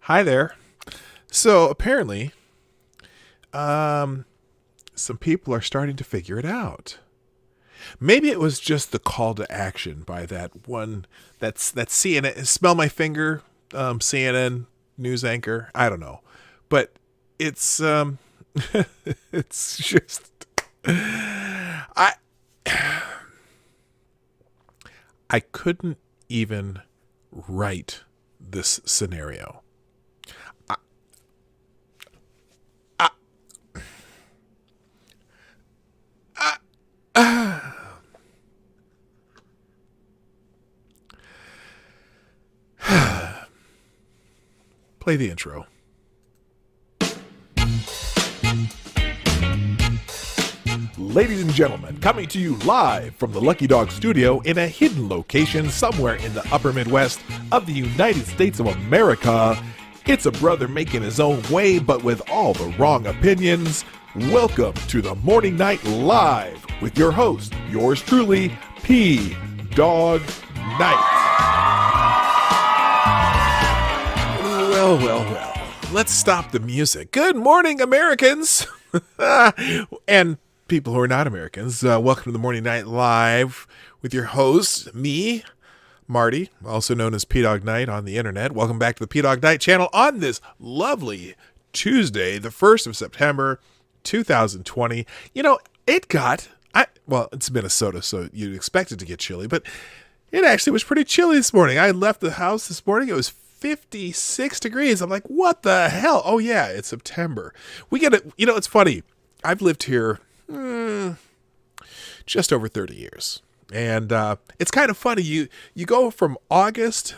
Hi there. So apparently, some people are starting to figure it out. Maybe it was just the call to action by that one that's CNN. Smell my finger, CNN news anchor. I don't know, but it's it's just I I couldn't even write this scenario. Play the intro. Ladies and gentlemen, coming to you live from the Lucky Dog studio in a hidden location somewhere in the upper Midwest of the United States of America, it's a brother making his own way but with all the wrong opinions. Welcome to the Morning Night Live with your host, yours truly, Dawg Knight. Well. Let's stop the music. Good morning, Americans. And people who are not Americans. Welcome to the Morning Night Live with your host, me, Marty, also known as Dawg Knight on the internet. Welcome back to the Dawg Knight Channel on this lovely Tuesday, the 1st of September, 2020. You know, it's Minnesota, so you'd expect it to get chilly, but it actually was pretty chilly this morning. I left the house this morning. It was 56 degrees. I'm like, what the hell? Oh yeah, it's September. We get it. You know, it's funny. I've lived here just over 30 years. And it's kind of funny. You go from August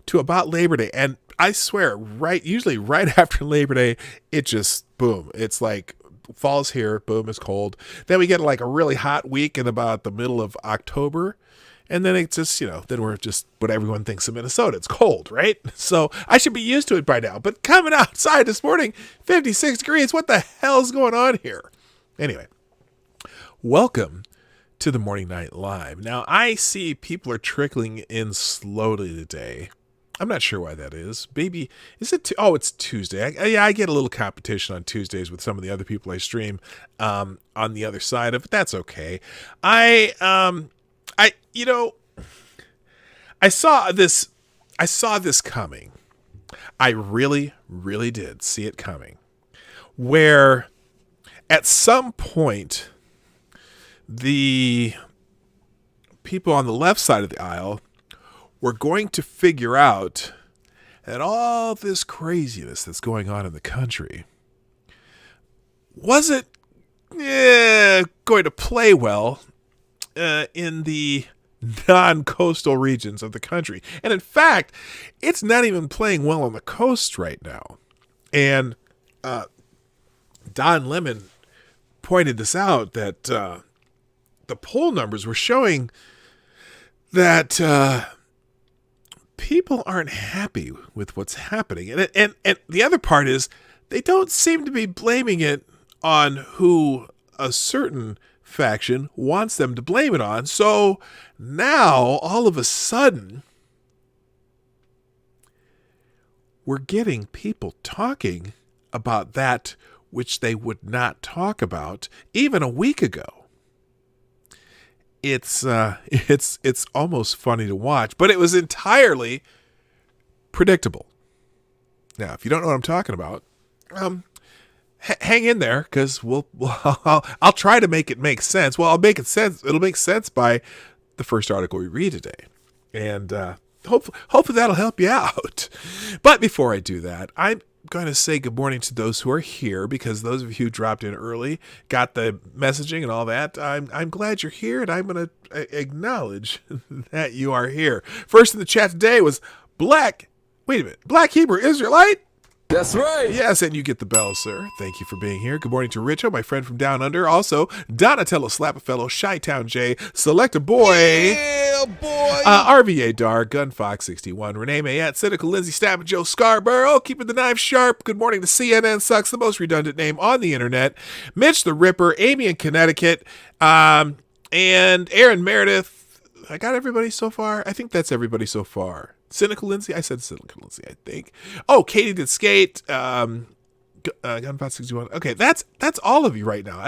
to about Labor Day. And I swear, usually right after Labor Day, it just, boom. It's like fall's here. Boom, it's cold. Then we get like a really hot week in about the middle of October. And then it's just, then we're just what everyone thinks of Minnesota. It's cold, right? So I should be used to it by now. But coming outside this morning, 56 degrees. What the hell's going on here? Anyway, welcome to the Morning Night Live. Now, I see people are trickling in slowly today. I'm not sure why that is. Maybe, is it? It's Tuesday. I get a little competition on Tuesdays with some of the other people I stream on the other side of it. That's okay. I saw this coming. I really, really did see it coming. Where at some point, the people on the left side of the aisle were going to figure out that all this craziness that's going on in the country wasn't going to play well in the non-coastal regions of the country. And in fact, it's not even playing well on the coast right now. And Don Lemon pointed this out, that the poll numbers were showing that people aren't happy with what's happening. And the other part is they don't seem to be blaming it on who a certain faction wants them to blame it on. So now all of a sudden we're getting people talking about that which they would not talk about even a week ago. It's almost funny to watch, but it was entirely predictable. Now, if you don't know what I'm talking about, hang in there, because I'll try to make it make sense. Well, I'll make it sense. It'll make sense by the first article we read today, and hopefully that'll help you out. But before I do that, I'm going to say good morning to those who are here, because those of you who dropped in early, got the messaging and all that. I'm glad you're here, and I'm going to acknowledge that you are here. First in the chat today was Black Hebrew Israelite. That's right. Yes, and you get the bell, sir. Thank you for being here. Good morning to Richo, my friend from down under. Also, Donatello Slap-a-Fellow, Chi-Town J, Select a Boy. Yeah, boy. RVA Dar, Gunfox61, Renee Mayette, Cynical Lindsay Stab, Joe Scarborough, keeping the knife sharp. Good morning to CNN Sucks, the most redundant name on the internet. Mitch the Ripper, Amy in Connecticut, and Aaron Meredith. I got everybody so far? I think that's everybody so far. Cynical Lindsay? I said Cynical Lindsay, I think. Oh, Katie did skate. Gunpot 61. Okay, that's all of you right now.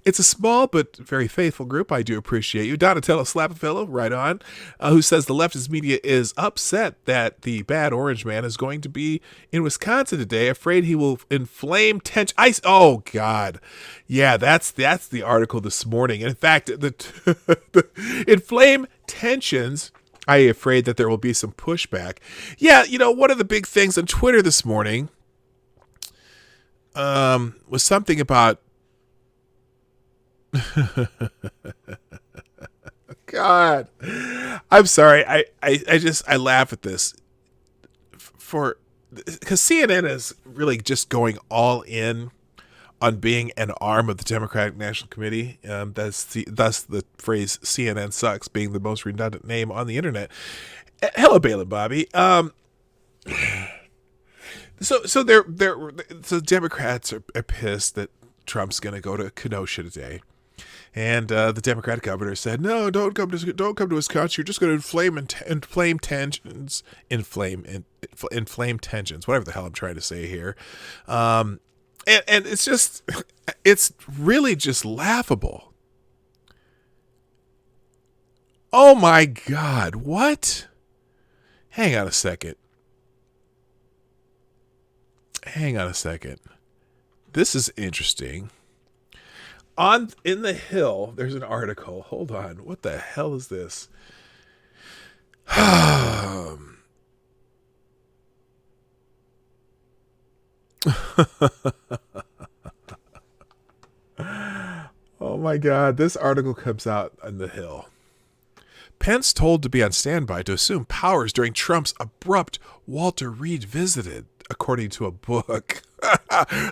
It's a small but very faithful group. I do appreciate you. Donatello Slapafillo, right on, who says the leftist media is upset that the bad orange man is going to be in Wisconsin today, afraid he will inflame tension. Oh, God. Yeah, that's the article this morning. In fact, the inflame tensions, I'm afraid that there will be some pushback. Yeah, one of the big things on Twitter this morning was something about God, I'm sorry. I laugh at this because CNN is really just going all in on being an arm of the Democratic National Committee. Thus the phrase CNN sucks being the most redundant name on the internet. Hello, Bail and Bobby. So Democrats are pissed that Trump's going to go to Kenosha today. And the Democratic governor said, "No, don't come to Wisconsin. You're just going to inflame tensions, inflame tensions. Whatever the hell I'm trying to say here." And it's really just laughable. Oh my God! What? Hang on a second. This is interesting. In the Hill, there's an article. Hold on. What the hell is this? Oh my God. This article comes out on the Hill. Pence told to be on standby to assume powers during Trump's abrupt Walter Reed visited, according to a book.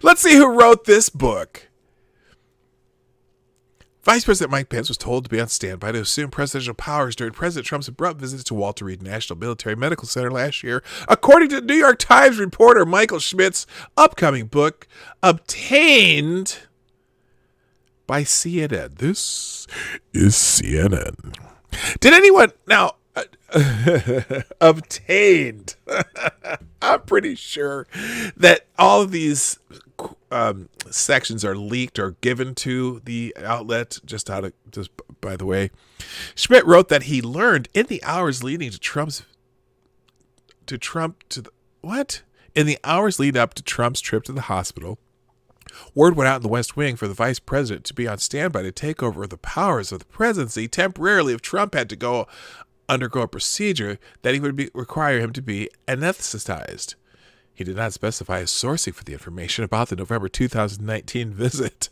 Let's see who wrote this book. Vice President Mike Pence was told to be on standby to assume presidential powers during President Trump's abrupt visit to Walter Reed National Military Medical Center last year, according to New York Times reporter Michael Schmidt's upcoming book, obtained by CNN. This is CNN. Did anyone now obtained? I'm pretty sure that all of these sections are leaked or given to the outlet. Just by the way, Schmidt wrote that he learned in the hours leading in the hours leading up to Trump's trip to the hospital, word went out in the West Wing for the vice president to be on standby to take over the powers of the presidency temporarily if Trump had to undergo a procedure that he would require him to be anesthetized. He did not specify a sourcing for the information about the November 2019 visit.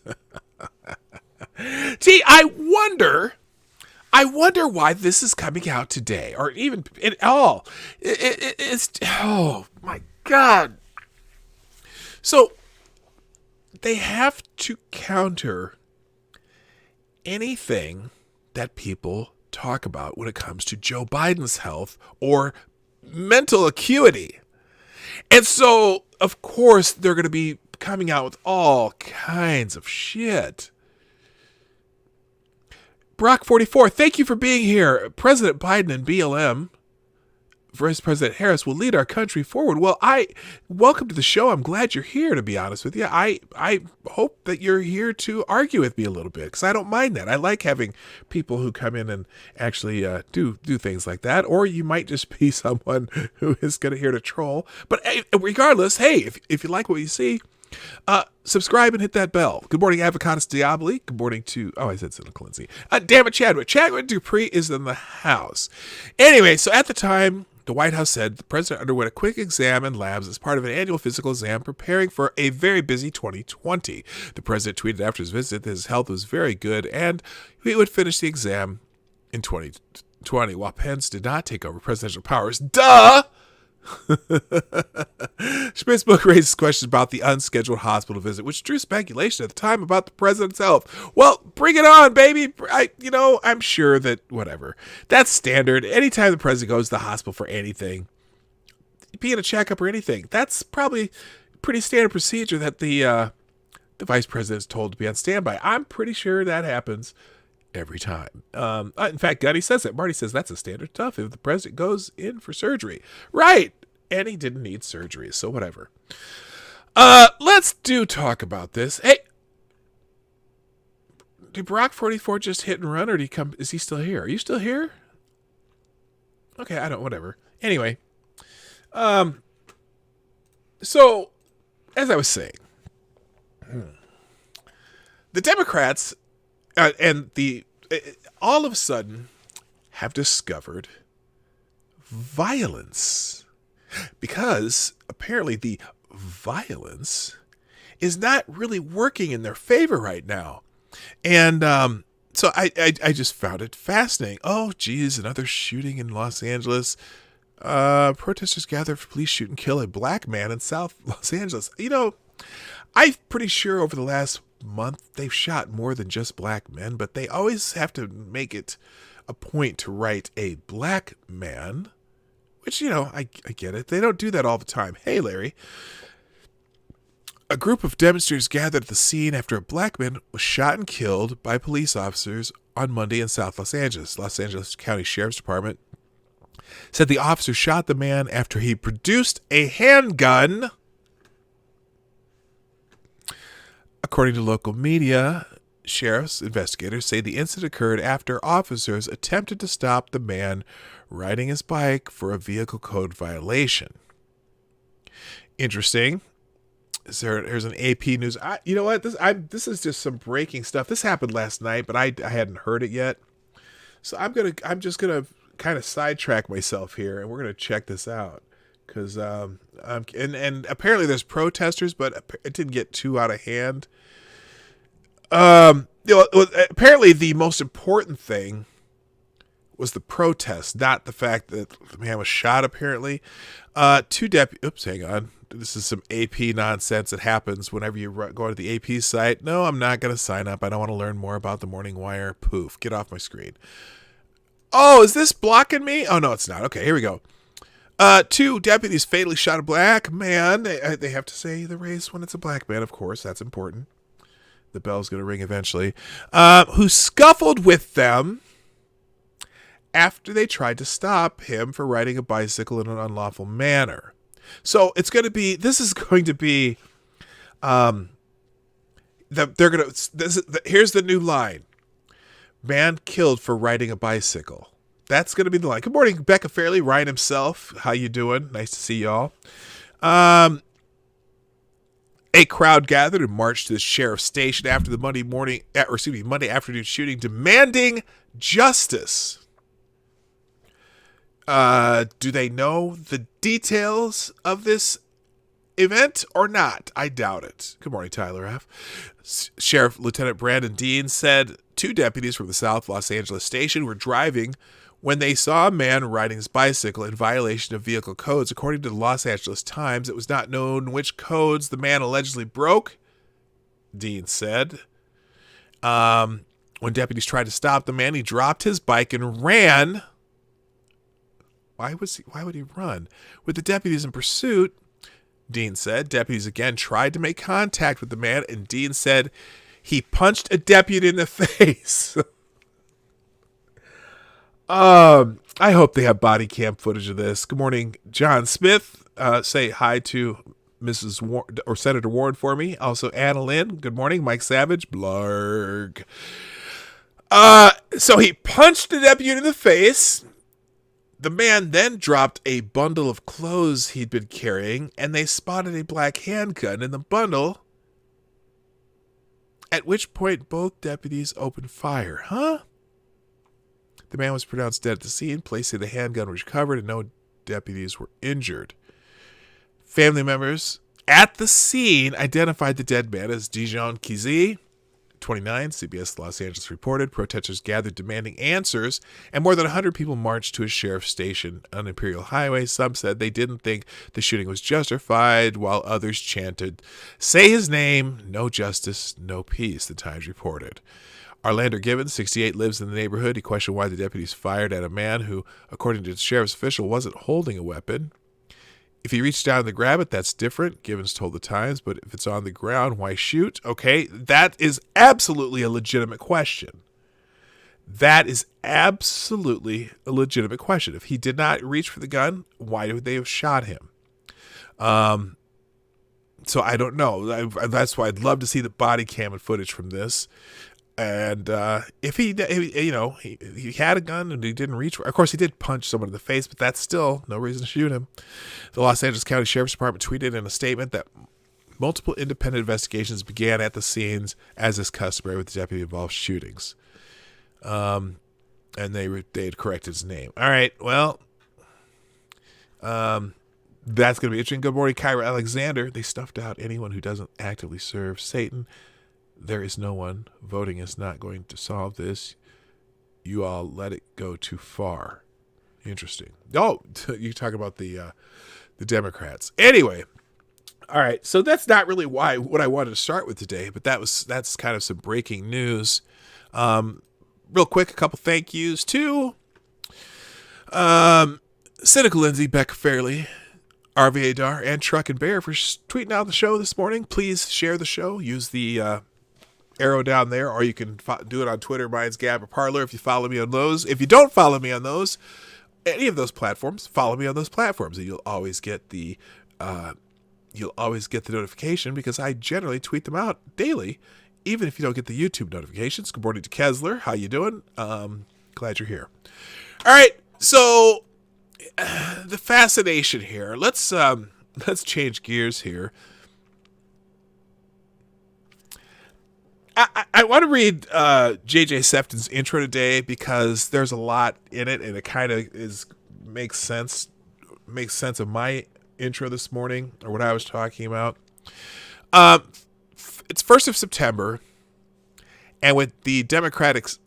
Gee, I wonder why this is coming out today, or even at all. It's oh my God. So they have to counter anything that people talk about when it comes to Joe Biden's health or mental acuity. And so, of course, they're going to be coming out with all kinds of shit. Brock44, thank you for being here. President Biden and BLM, Vice President Harris, will lead our country forward. Well, welcome to the show. I'm glad you're here, to be honest with you. I hope that you're here to argue with me a little bit, because I don't mind that. I like having people who come in and actually do things like that. Or you might just be someone who is going to here to troll. But regardless, hey, if you like what you see, subscribe and hit that bell. Good morning, Avocados Diaboli. Good morning to, I said Cynical Lindsay. Damn it, Chadwick. Chadwick Dupree is in the house. Anyway, so at the time, the White House said the president underwent a quick exam in labs as part of an annual physical exam preparing for a very busy 2020. The president tweeted after his visit that his health was very good and he would finish the exam in 2020, while Pence did not take over presidential powers. Duh! Schmidt's book raises questions about the unscheduled hospital visit, which drew speculation at the time about the president's health. Well, bring it on, baby. I'm sure that whatever. That's standard. Anytime the president goes to the hospital for anything, be it a checkup or anything, that's probably pretty standard procedure that the vice president is told to be on standby. I'm pretty sure that happens every time. In fact, Gunny says it. Marty says that's a standard stuff if the president goes in for surgery. Right. And he didn't need surgery, so whatever. Let's talk about this. Hey, did Barack 44 just hit and run, or is he still here? Are you still here? Okay, whatever. Anyway, so as I was saying, the Democrats all of a sudden have discovered violence, because apparently the violence is not really working in their favor right now. And so I just found it fascinating. Oh, geez, another shooting in Los Angeles. Protesters gather for police shoot and kill a black man in South Los Angeles. You know, I'm pretty sure over the last month they've shot more than just black men, but they always have to make it a point to write a black man, which, you know, I get it. They don't do that all the time. Hey, Larry. A group of demonstrators gathered at the scene after a black man was shot and killed by police officers on Monday in South Los Angeles. Los Angeles County Sheriff's Department said the officer shot the man after he produced a handgun. According to local media, sheriff's investigators say the incident occurred after officers attempted to stop the man riding his bike for a vehicle code violation. Interesting. Here's an AP News. You know what? This is just some breaking stuff. This happened last night, but I hadn't heard it yet. So I'm just gonna kind of sidetrack myself here, and we're gonna check this out, because and apparently there's protesters, but it didn't get too out of hand. Apparently the most important thing was the protest, not the fact that the man was shot. Apparently, Oops, hang on. This is some AP nonsense that happens whenever you go to the AP site. No, I'm not going to sign up. I don't want to learn more about the Morning Wire. Poof. Get off my screen. Oh, is this blocking me? Oh, no, it's not. Okay, here we go. 2 deputies fatally shot a black man. They have to say the race when it's a black man, of course. That's important. The bell's going to ring eventually. Who scuffled with them after they tried to stop him for riding a bicycle in an unlawful manner. So here's the new line. Man killed for riding a bicycle. That's going to be the line. Good morning, Becca Fairley, Ryan himself. How you doing? Nice to see y'all. A crowd gathered and marched to the sheriff's station after the Monday afternoon shooting, demanding justice. Do they know the details of this event or not? I doubt it. Good morning, Tyler F. Sheriff Lieutenant Brandon Dean said 2 deputies from the South Los Angeles station were driving when they saw a man riding his bicycle in violation of vehicle codes. According to the Los Angeles Times, it was not known which codes the man allegedly broke, Dean said. When deputies tried to stop the man, he dropped his bike and ran. Why would he run? With the deputies in pursuit, Dean said, deputies again tried to make contact with the man, and Dean said he punched a deputy in the face. I hope they have body cam footage of this. Good morning, John Smith. Say hi to Mrs. or Senator Warren for me. Also, Anna Lynn. Good morning, Mike Savage. Blarg. So he punched the deputy in the face. The man then dropped a bundle of clothes he'd been carrying, and they spotted a black handgun in the bundle, at which point both deputies opened fire. Huh? The man was pronounced dead at the scene. Police say the handgun was recovered and no deputies were injured. Family members at the scene identified the dead man as Dijon Kizee, 29, CBS Los Angeles reported. Protesters gathered demanding answers, and more than 100 people marched to a sheriff's station on Imperial Highway. Some said they didn't think the shooting was justified, while others chanted, "Say his name, no justice, no peace," the Times reported. Arlander Gibbons, 68, lives in the neighborhood. He questioned why the deputies fired at a man who, according to the sheriff's official, wasn't holding a weapon. If he reached down to grab it, that's different, Gibbons told the Times, but if it's on the ground, why shoot? Okay, that is absolutely a legitimate question. That is absolutely a legitimate question. If he did not reach for the gun, why would they have shot him? So I don't know. That's why I'd love to see the body cam and footage from this. And if he had a gun and he didn't reach for, of course he did punch someone in the face, but that's still no reason to shoot him. The Los Angeles County Sheriff's Department tweeted in a statement that multiple independent investigations began at the scenes, as is customary with the deputy-involved shootings. And they had corrected his name. All right, well, that's going to be interesting. Good morning, Kyra Alexander. They stuffed out anyone who doesn't actively serve Satan. There is no one. Voting is not going to solve this. You all let it go too far. Interesting. Oh, you talk about the Democrats. Anyway, all right. So that's not really what I wanted to start with today, but that's kind of some breaking news. Real quick, a couple thank yous to Cynical Lindsay, Becca Fairley, RVA Dar, and Truck and Bear for tweeting out the show this morning. Please share the show. Use the arrow down there, or you can do it on Twitter, Mine's Gab, or Parler if you follow me on those. If you don't follow me on those, any of those platforms, follow me on those platforms, and you'll always get the notification, because I generally tweet them out daily, even if you don't get the YouTube notifications. Good morning to Kessler. How you doing? Glad you're here. All right, so the fascination here. Let's change gears here. I want to read JJ Sefton's intro today, because there's a lot in it, and it kind of makes sense of my intro this morning, or what I was talking about. It's 1st of September, and with the Democrats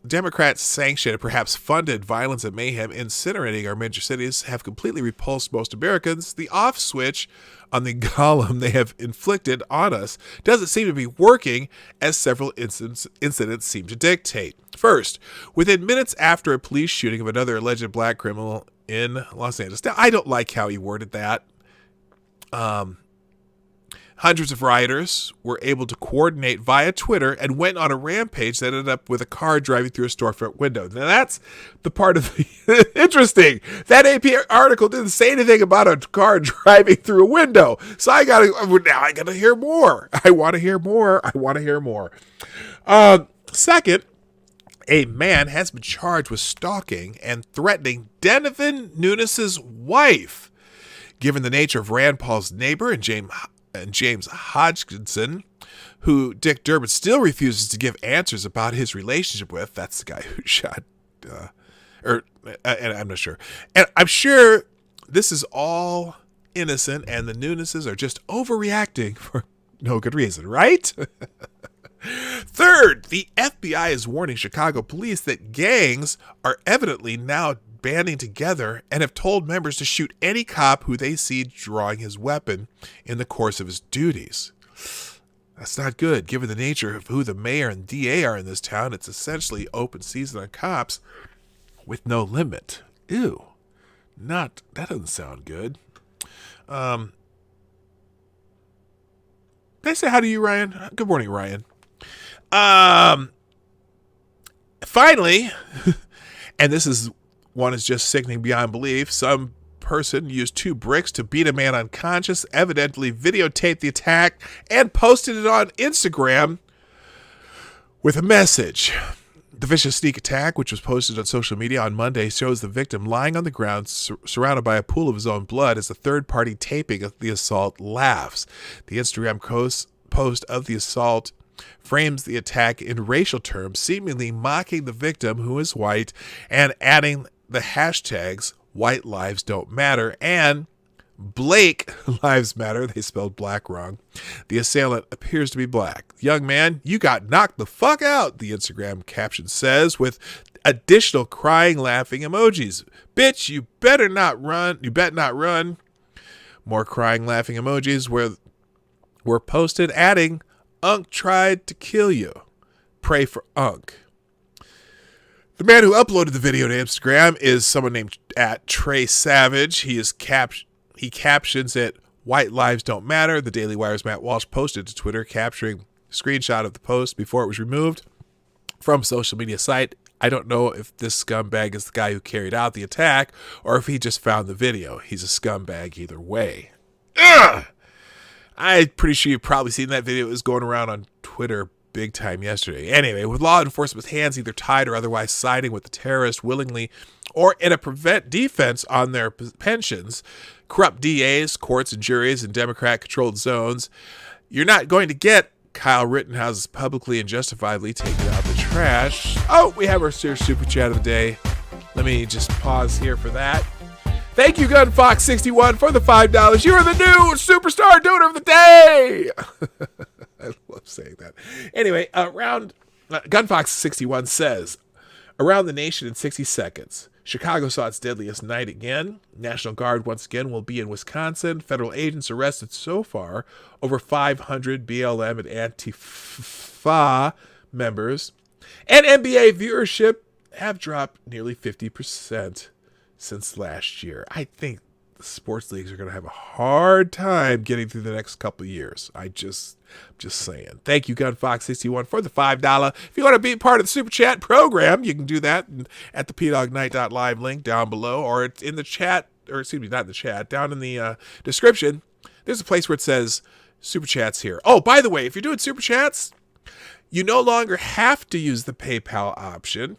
sanctioned and perhaps funded violence and mayhem incinerating our major cities have completely repulsed most Americans, the off switch on the golem they have inflicted on us doesn't seem to be working, as several incidents seem to dictate. First, within minutes after a police shooting of another alleged black criminal in Los Angeles. Now, I don't like how he worded that. Hundreds of rioters were able to coordinate via Twitter and went on a rampage that ended up with a car driving through a storefront window. Now, that's the part of the interesting. That AP article didn't say anything about a car driving through a window. So I gotta hear more. I want to hear more. Second, a man has been charged with stalking and threatening Denvin Nunes's wife. Given the nature of Rand Paul's neighbor and James Hodgkinson, who Dick Durbin still refuses to give answers about his relationship with. That's the guy who shot, and I'm not sure. And I'm sure this is all innocent, and the Nuneses are just overreacting for no good reason, right? Third, the FBI is warning Chicago police that gangs are evidently now banding together and have told members to shoot any cop who they see drawing his weapon in the course of his duties. That's not good. Given the nature of who the mayor and DA are in this town, it's essentially open season on cops with no limit. Ew. That doesn't sound good. Did I say hi to you, Ryan? Good morning, Ryan. Finally, and this is one is just sickening beyond belief. Some person used 2 bricks to beat a man unconscious, evidently videotaped the attack, and posted it on Instagram with a message. The vicious sneak attack, which was posted on social media on Monday, shows the victim lying on the ground, surrounded by a pool of his own blood, as the third-party taping of the assault laughs. The Instagram post of the assault frames the attack in racial terms, seemingly mocking the victim, who is white, and adding the hashtags "White Lives Don't Matter" and "Blake Lives Matter." They spelled black wrong. The assailant appears to be black. "Young man, you got knocked the fuck out," the Instagram caption says, with additional crying, laughing emojis. "Bitch, you better not run. You bet not run." More crying, laughing emojis were posted, adding, "Unk tried to kill you. Pray for Unk." The man who uploaded the video to Instagram is someone named @Trey Savage. He captions it, "White Lives Don't Matter." The Daily Wire's Matt Walsh posted to Twitter, capturing a screenshot of the post before it was removed from social media site I don't know if this scumbag is the guy who carried out the attack or if he just found the video. He's a scumbag either way. Ugh! I'm pretty sure you've probably seen that video. It was going around on Twitter big time yesterday. Anyway, with law enforcement's hands either tied or otherwise siding with the terrorists willingly or in a prevent defense on their pensions, corrupt DAs, courts, and juries in Democrat-controlled zones, you're not going to get Kyle Rittenhouse's publicly and justifiably taking out the trash. Oh, we have our super chat of the day. Let me just pause here for that. Thank you, GunFox61, for the $5. You are the new superstar donor of the day. I love saying that. Anyway, GunFox61 says, around the nation in 60 seconds. Chicago saw its deadliest night again. National Guard once again will be in Wisconsin. Federal agents arrested so far over 500 BLM and Antifa members. And NBA viewership have dropped nearly 50% since last year. I think the sports leagues are going to have a hard time getting through the next couple of years. I'm just saying. Thank you, GunFox61, for the $5. If you want to be part of the Super Chat program, you can do that at the PAWG link down below, or it's in the chat, or excuse me, not in the chat, down in the description. There's a place where it says Super Chats here. Oh, by the way, if you're doing Super Chats, you no longer have to use the PayPal option.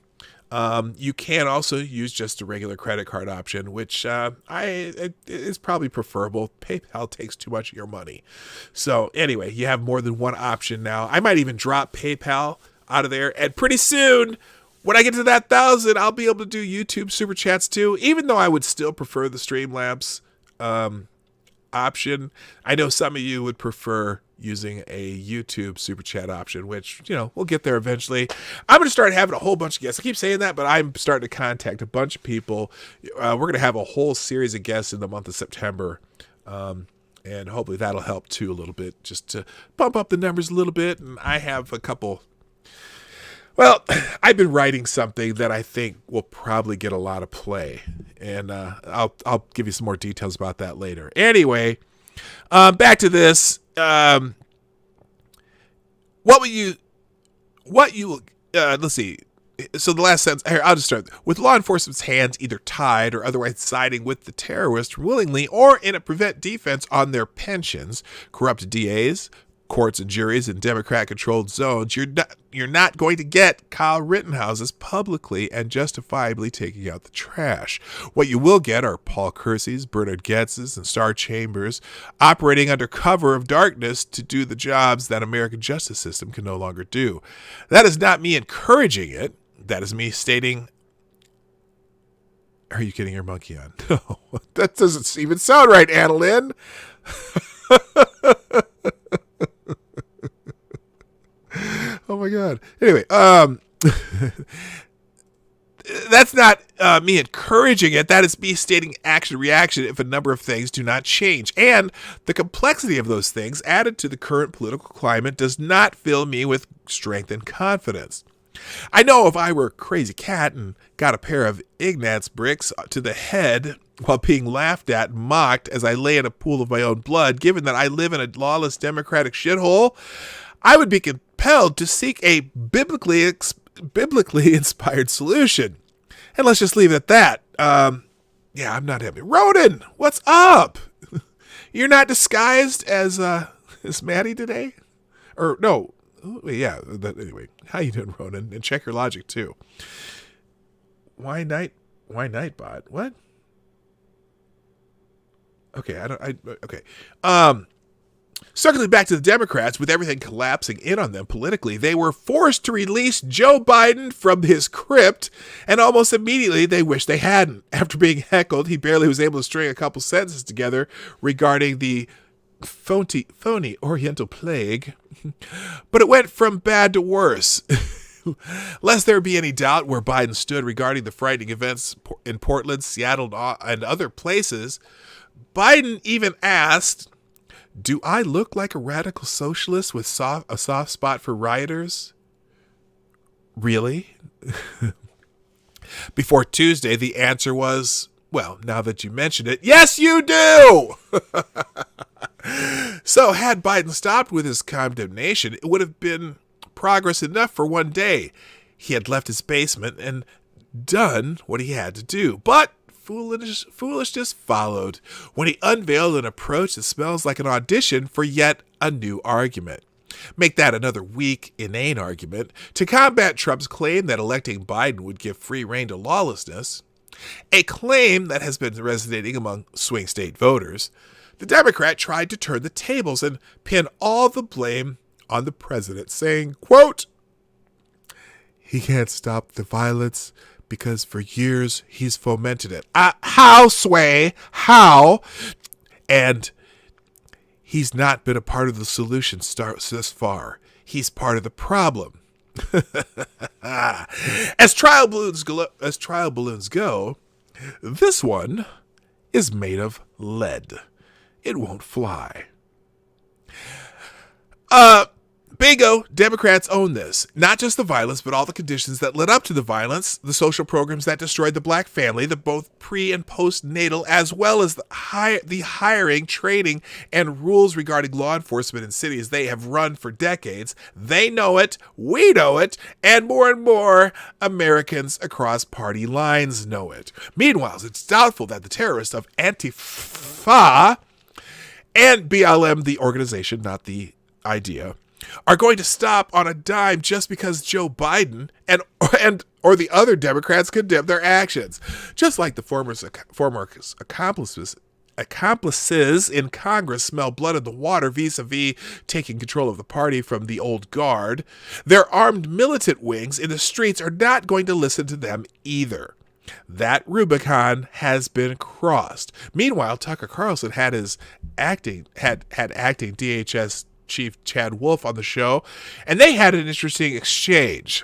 You can also use just a regular credit card option, which is probably preferable. PayPal takes too much of your money. So anyway, you have more than one option now. I might even drop PayPal out of there. And pretty soon, when I get to that 1,000, I'll be able to do YouTube Super Chats too, even though I would still prefer the Streamlabs option. I know some of you would prefer using a YouTube Super Chat option, which, we'll get there eventually. I'm going to start having a whole bunch of guests. I keep saying that, but I'm starting to contact a bunch of people. We're going to have a whole series of guests in the month of September, and hopefully that'll help too a little bit, just to bump up the numbers a little bit. And I have a couple. Well, I've been writing something that I think will probably get a lot of play, and I'll give you some more details about that later. Anyway, back to this. Let's see. So the last sentence here, I'll just start with law enforcement's hands either tied or otherwise siding with the terrorists willingly or in a prevent defense on their pensions, corrupt DAs, courts and juries in Democrat-controlled zones, you're not going to get Kyle Rittenhouse's publicly and justifiably taking out the trash. What you will get are Paul Kersey's, Bernard Goetz's, and Star Chambers operating under cover of darkness to do the jobs that American justice system can no longer do. That is not me encouraging it. That is me stating... Are you getting your monkey on? No, that doesn't even sound right, Annalyn. Oh my God. Anyway, that's not me encouraging it. That is me stating action reaction if a number of things do not change. And the complexity of those things added to the current political climate does not fill me with strength and confidence. I know if I were a crazy cat and got a pair of Ignatz bricks to the head while being laughed at and mocked as I lay in a pool of my own blood, given that I live in a lawless democratic shithole, I would be compelled to seek a biblically inspired solution. And let's just leave it at that. Yeah, I'm not happy. Ronan, what's up? You're not disguised as Maddie today? Or no, yeah. Anyway, how you doing, Ronan? And check your logic too. Why Nightbot? What? Okay, okay. Circling back to the Democrats, with everything collapsing in on them politically, they were forced to release Joe Biden from his crypt, and almost immediately they wished they hadn't. After being heckled, he barely was able to string a couple sentences together regarding the phony Oriental plague. But it went from bad to worse. Lest there be any doubt where Biden stood regarding the frightening events in Portland, Seattle, and other places, Biden even asked, "Do I look like a radical socialist with a soft spot for rioters?" Really? Before Tuesday, the answer was, well, now that you mention it, yes, you do! So had Biden stopped with his condemnation, it would have been progress enough for one day. he had left his basement and done what he had to do. But foolishness followed when he unveiled an approach that smells like an audition for yet a new argument. Make that another weak, inane argument to combat Trump's claim that electing Biden would give free rein to lawlessness, a claim that has been resonating among swing state voters. The Democrat tried to turn the tables and pin all the blame on the president, saying, quote, "He can't stop the violence because for years he's fomented it." How, Sway? How? And he's not been a part of the solution thus far. He's part of the problem. As trial balloons go, this one is made of lead. It won't fly. Bingo, Democrats own this. Not just the violence, but all the conditions that led up to the violence, the social programs that destroyed the black family, the both pre- and postnatal, as well as the hiring, training, and rules regarding law enforcement in cities they have run for decades. They know it, we know it, and more Americans across party lines know it. Meanwhile, it's doubtful that the terrorists of Antifa and BLM, the organization, not the idea, are going to stop on a dime just because Joe Biden or the other Democrats condemn their actions. Just like the former accomplices in Congress smell blood in the water vis-a-vis taking control of the party from the old guard, their armed militant wings in the streets are not going to listen to them either. That Rubicon has been crossed. Meanwhile, Tucker Carlson had acting DHS Chief Chad Wolf on the show, and they had an interesting exchange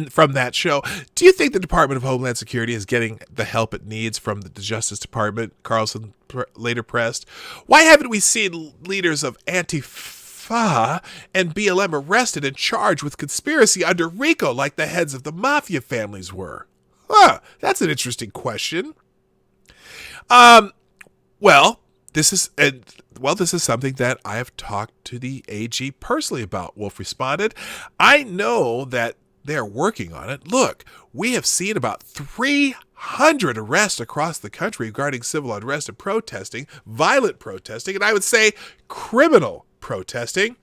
from that show. Do you think the Department of Homeland Security is getting the help it needs from the Justice Department? Carlson later pressed. Why haven't we seen leaders of Antifa and BLM arrested and charged with conspiracy under RICO like the heads of the mafia families were? That's an interesting question. This is something that I have talked to the AG personally about, Wolf responded. I know that they're working on it. Look, we have seen about 300 arrests across the country regarding civil unrest and protesting, violent protesting, and I would say criminal protesting.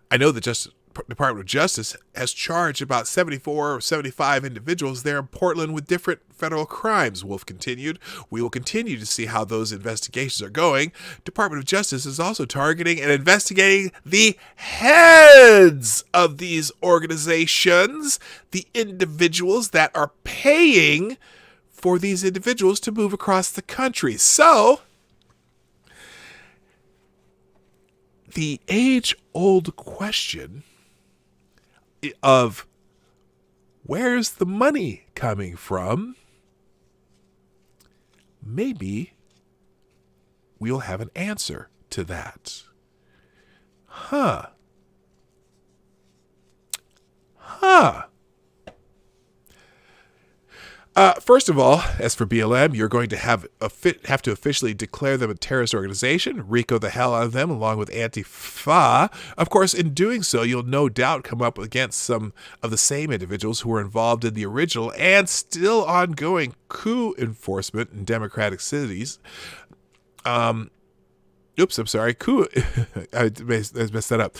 I know the Department of Justice has charged about 74 or 75 individuals there in Portland with different federal crimes, Wolf continued. We will continue to see how those investigations are going. Department of Justice is also targeting and investigating the heads of these organizations, the individuals that are paying for these individuals to move across the country. So, the age-old question of where's the money coming from, maybe we'll have an answer to that. First of all, as for BLM, you're going to have to officially declare them a terrorist organization, RICO the hell out of them, along with Antifa. Of course, in doing so, you'll no doubt come up against some of the same individuals who were involved in the original and still ongoing coup enforcement in democratic cities. Coup. I messed that up.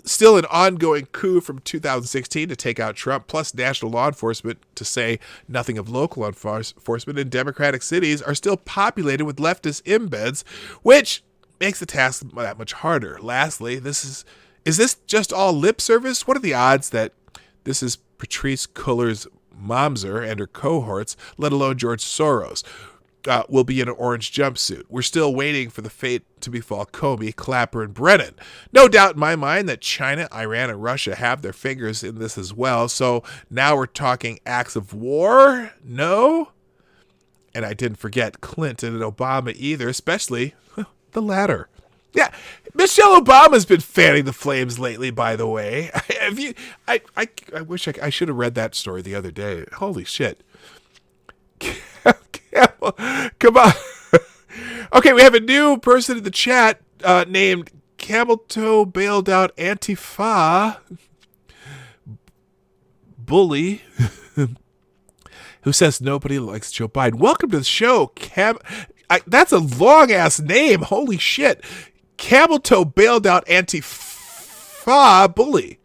Still an ongoing coup from 2016 to take out Trump, plus national law enforcement, to say nothing of local enforcement in democratic cities, are still populated with leftist embeds, which makes the task that much harder. Lastly, is this just all lip service? What are the odds that this is Patrice Culler's Momser and her cohorts, let alone George Soros? Will be in an orange jumpsuit. We're still waiting for the fate to befall Comey, Clapper, and Brennan. No doubt in my mind that China, Iran, and Russia have their fingers in this as well. So now we're talking acts of war? No? And I didn't forget Clinton and Obama either, especially the latter. Yeah, Michelle Obama's been fanning the flames lately, by the way. I wish I should have read that story the other day. Holy shit. Come on. Okay, we have a new person in the chat named Camel Toe Bailed Out Antifa. Bully, who says nobody likes Joe Biden. Welcome to the show, that's a long-ass name. Holy shit. Camel Toe bailed out Antifa Bully.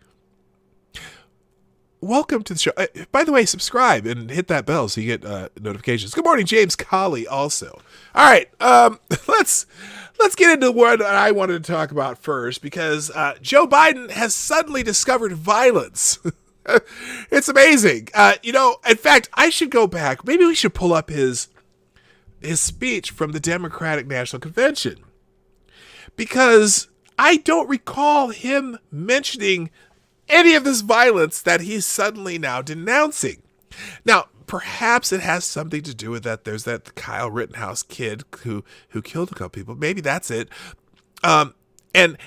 Welcome to the show. By the way, subscribe and hit that bell so you get notifications. Good morning, James Colley also. All right, let's get into what I wanted to talk about first, because Joe Biden has suddenly discovered violence. It's amazing. In fact, I should go back. Maybe we should pull up his speech from the Democratic National Convention, because I don't recall him mentioning any of this violence that he's suddenly now denouncing. Now, perhaps it has something to do with that. There's that Kyle Rittenhouse kid who killed a couple people. Maybe that's it. And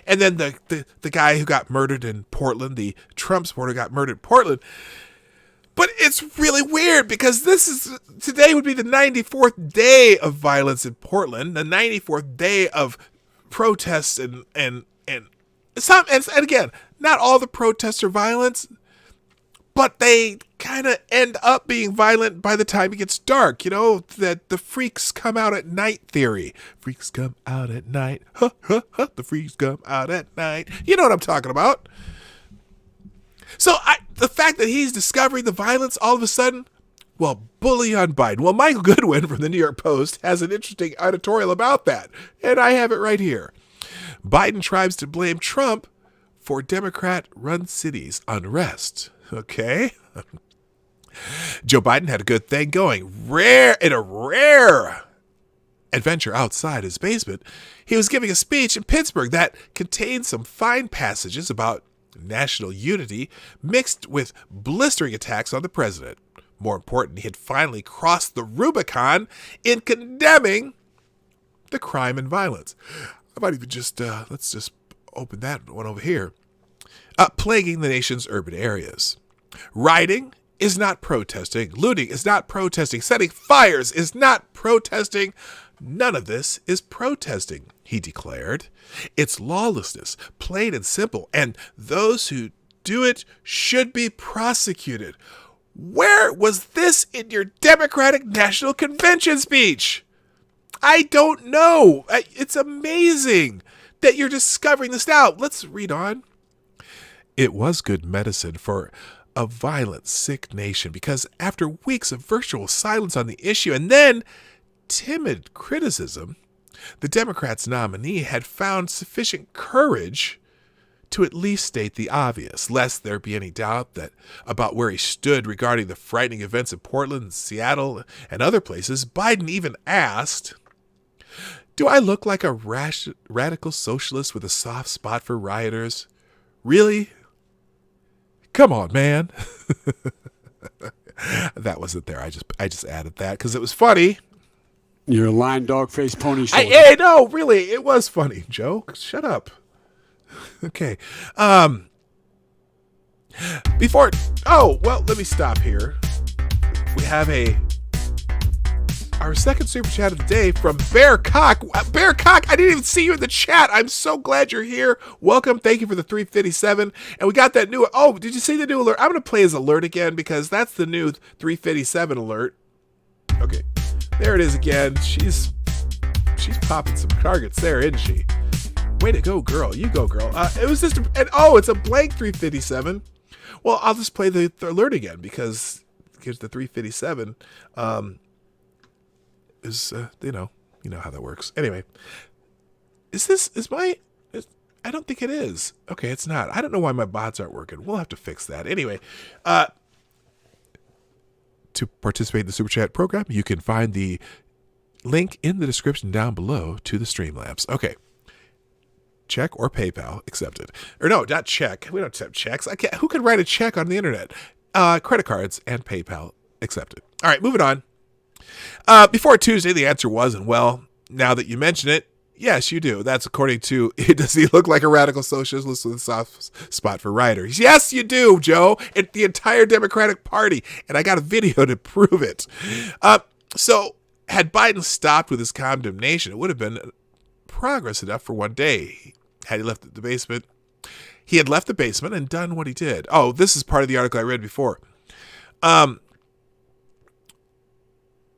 then the guy who got murdered in Portland, the Trump supporter got murdered in Portland. But it's really weird, because today would be the 94th day of violence in Portland, the 94th day of protests and again, not all the protests are violence, but they kind of end up being violent by the time it gets dark. That the freaks come out at night theory. Freaks come out at night. The freaks come out at night. You know what I'm talking about. So the fact that he's discovering the violence all of a sudden, well, bully on Biden. Well, Michael Goodwin from the New York Post has an interesting editorial about that, and I have it right here. Biden tries to blame Trump for Democrat-run cities' unrest. Okay? Joe Biden had a good thing going. In a rare adventure outside his basement, he was giving a speech in Pittsburgh that contained some fine passages about national unity mixed with blistering attacks on the president. More important, he had finally crossed the Rubicon in condemning the crime and violence. I might even let's just open that one over here. Plaguing the nation's urban areas. Rioting is not protesting. Looting is not protesting. Setting fires is not protesting. None of this is protesting, he declared. It's lawlessness, plain and simple, and those who do it should be prosecuted. Where was this in your Democratic National Convention speech? I don't know. It's amazing that you're discovering this now. Let's read on. It was good medicine for a violent, sick nation, because after weeks of virtual silence on the issue and then timid criticism, the Democrats' nominee had found sufficient courage to at least state the obvious, lest there be any doubt about where he stood regarding the frightening events in Portland, Seattle, and other places. Biden even asked, "Do I look like a radical socialist with a soft spot for rioters? Really? Come on, man." That wasn't there. I just added that because it was funny. You're a lying dog face pony shoulder. Hey, no, really, it was funny, Joe. Shut up. Okay. Let me stop here. We have our second super chat of the day from Bear Cock. Bear Cock, I didn't even see you in the chat. I'm so glad you're here. Welcome. Thank you for the 357. And we got that new, did you see the new alert? I'm going to play his alert again because that's the new 357 alert. Okay. There it is again. She's popping some targets there, isn't she? Way to go, girl. You go, girl. It was just, it's a blank 357. Well, I'll just play the alert again because the 357 is, you know how that works. Anyway, I don't think it is. Okay, it's not. I don't know why my bots aren't working. We'll have to fix that. Anyway, to participate in the Super Chat program, you can find the link in the description down below to the Streamlabs. Okay. Check or PayPal accepted. Or no, not check. We don't accept checks. Who could write a check on the internet? Credit cards and PayPal accepted. All right, moving on. Before Tuesday, the answer was, and well, now that you mention it, yes, you do. That's according to, does he look like a radical socialist with a soft spot for rioters? Yes, you do, Joe. It's the entire Democratic Party, and I got a video to prove it. So had Biden stopped with his condemnation, it would have been progress enough for one day. Had he left the basement, he had left the basement and done what he did. Oh, this is part of the article I read before.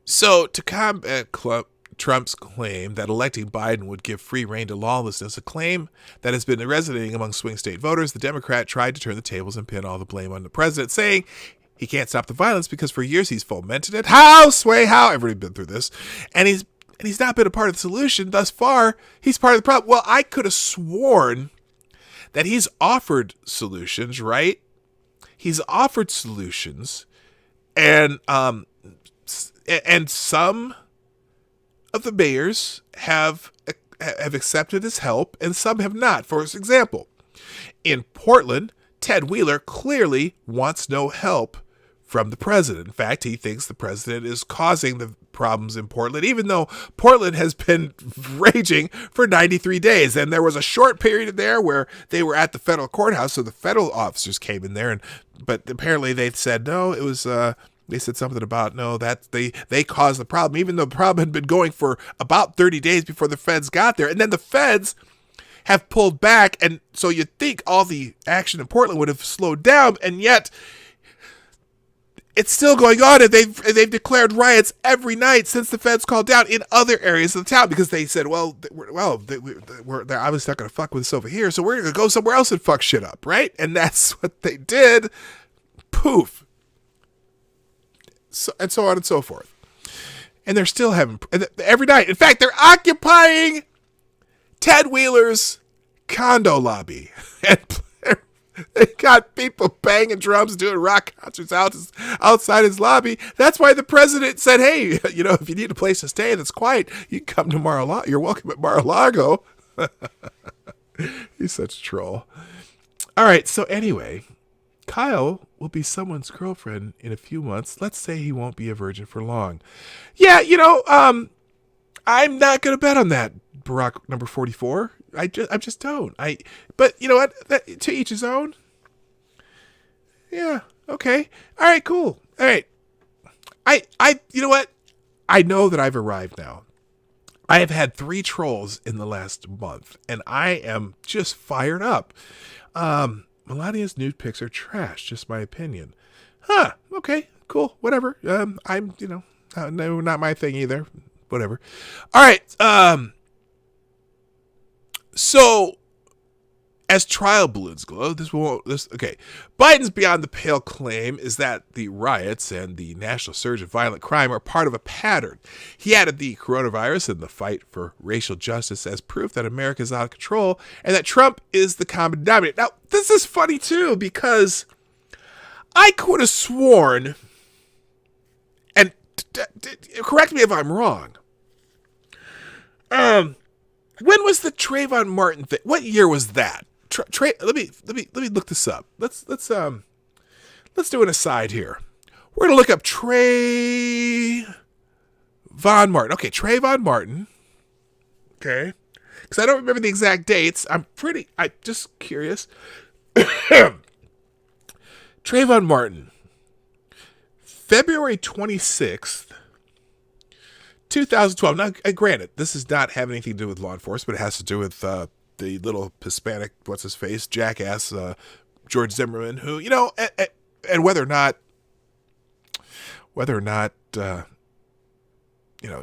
So to combat Trump's claim that electing Biden would give free rein to lawlessness, a claim that has been resonating among swing state voters, the Democrat tried to turn the tables and pin all the blame on the president, saying he can't stop the violence because for years he's fomented it. How? Everybody's been through this. And he's not been a part of the solution. Thus far, he's part of the problem. Well, I could have sworn that he's offered solutions, right? He's offered solutions, and some of the mayors have accepted his help, and some have not. For example, in Portland, Ted Wheeler clearly wants no help from the president. In fact, he thinks the president is causing the problems in Portland, even though Portland has been raging for 93 days. And there was a short period there where they were at the federal courthouse, so the federal officers came in there, but apparently they said no. It was they said something about no, that they caused the problem, even though the problem had been going for about 30 days before the feds got there. And then the feds have pulled back, and so you'd think all the action in Portland would have slowed down, and yet it's still going on, and they've declared riots every night since the feds called down in other areas of the town because they said, they're obviously not going to fuck with us over here, so we're going to go somewhere else and fuck shit up, right? And that's what they did. Poof. So, and so on and so forth. And they're still having every night. In fact, they're occupying Ted Wheeler's condo lobby. And they got people banging drums, doing rock concerts outside his lobby. That's why the president said, hey, if you need a place to stay that's quiet, you can come to Mar-a-Lago. You're welcome at Mar-a-Lago. He's such a troll. All right, so anyway, Kyle will be someone's girlfriend in a few months. Let's say he won't be a virgin for long. Yeah, I'm not going to bet on that, Barack number 44. I just don't. But you know what? To each his own. Yeah. Okay. All right. Cool. All right. You know what? I know that I've arrived now. I have had 3 trolls in the last month, and I am just fired up. Melania's nude pics are trash. Just my opinion. Huh. Okay. Cool. Whatever. I'm. No, not my thing either. Whatever. All right. So, as trial balloons glow, okay. Biden's beyond the pale claim is that the riots and the national surge of violent crime are part of a pattern. He added the coronavirus and the fight for racial justice as proof that America is out of control and that Trump is the common denominator. Now, this is funny too, because I could have sworn, and correct me if I'm wrong, when was the Trayvon Martin thing? What year was that? Let me look this up. Let's do an aside here. We're gonna look up Trayvon Martin. Okay, Trayvon Martin. Okay, because I don't remember the exact dates. I'm just curious. Trayvon Martin, February 26th. 2012. Now, granted, this does not have anything to do with law enforcement. It has to do with the little Hispanic, what's-his-face, jackass, George Zimmerman, who, and whether or not,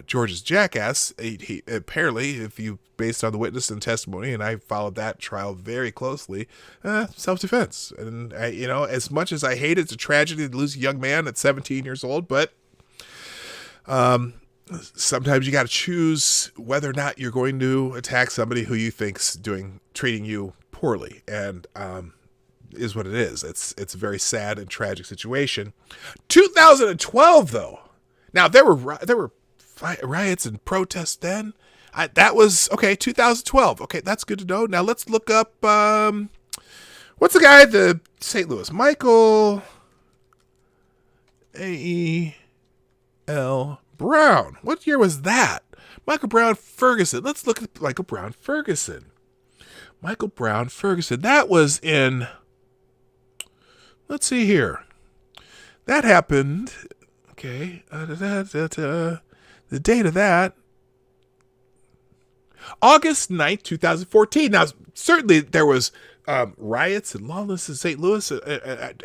George's jackass, he apparently, if you, based on the witness and testimony, and I followed that trial very closely, self-defense. And, as much as I hate it, it's a tragedy to lose a young man at 17 years old, but, sometimes you got to choose whether or not you're going to attack somebody who you think's treating you poorly, and is what it is. It's a very sad and tragic situation. 2012, though. Now there were riots and protests then. That was okay. 2012. Okay, that's good to know. Now let's look up. What's the guy? The St. Louis Michael A.E.L. Brown. What year was that? Michael Brown Ferguson. Let's look at Michael Brown Ferguson. Michael Brown Ferguson. That was in, let's see here. That happened, okay, the date of that, August 9th, 2014. Now, certainly there was riots and lawlessness in St. Louis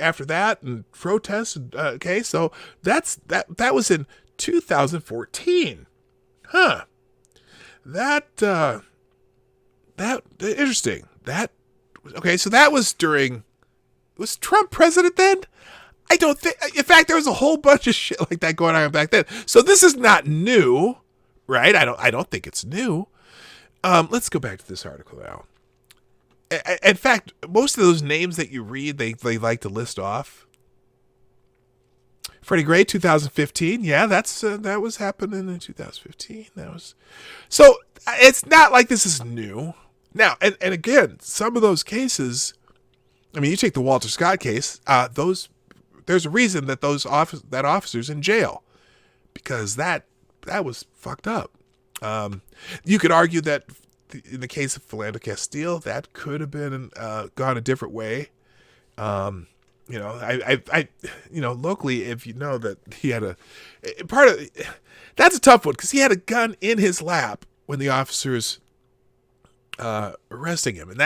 after that, and protests. Okay, so that was in 2014. Huh. That interesting. Okay, so that was was Trump president then? I don't think, in fact, there was a whole bunch of shit like that going on back then. So this is not new, right? I don't think it's new. Let's go back to this article now. In fact, most of those names that you read, they like to list off. Freddie Gray, 2015. Yeah, that was happening in 2015. So it's not like this is new. Now, and again, some of those cases, I mean, you take the Walter Scott case, there's a reason that that officer's in jail, because that was fucked up. You could argue that in the case of Philando Castile, that could have been gone a different way. Locally, if you know that he had that's a tough one, because he had a gun in his lap when the officers arresting him, and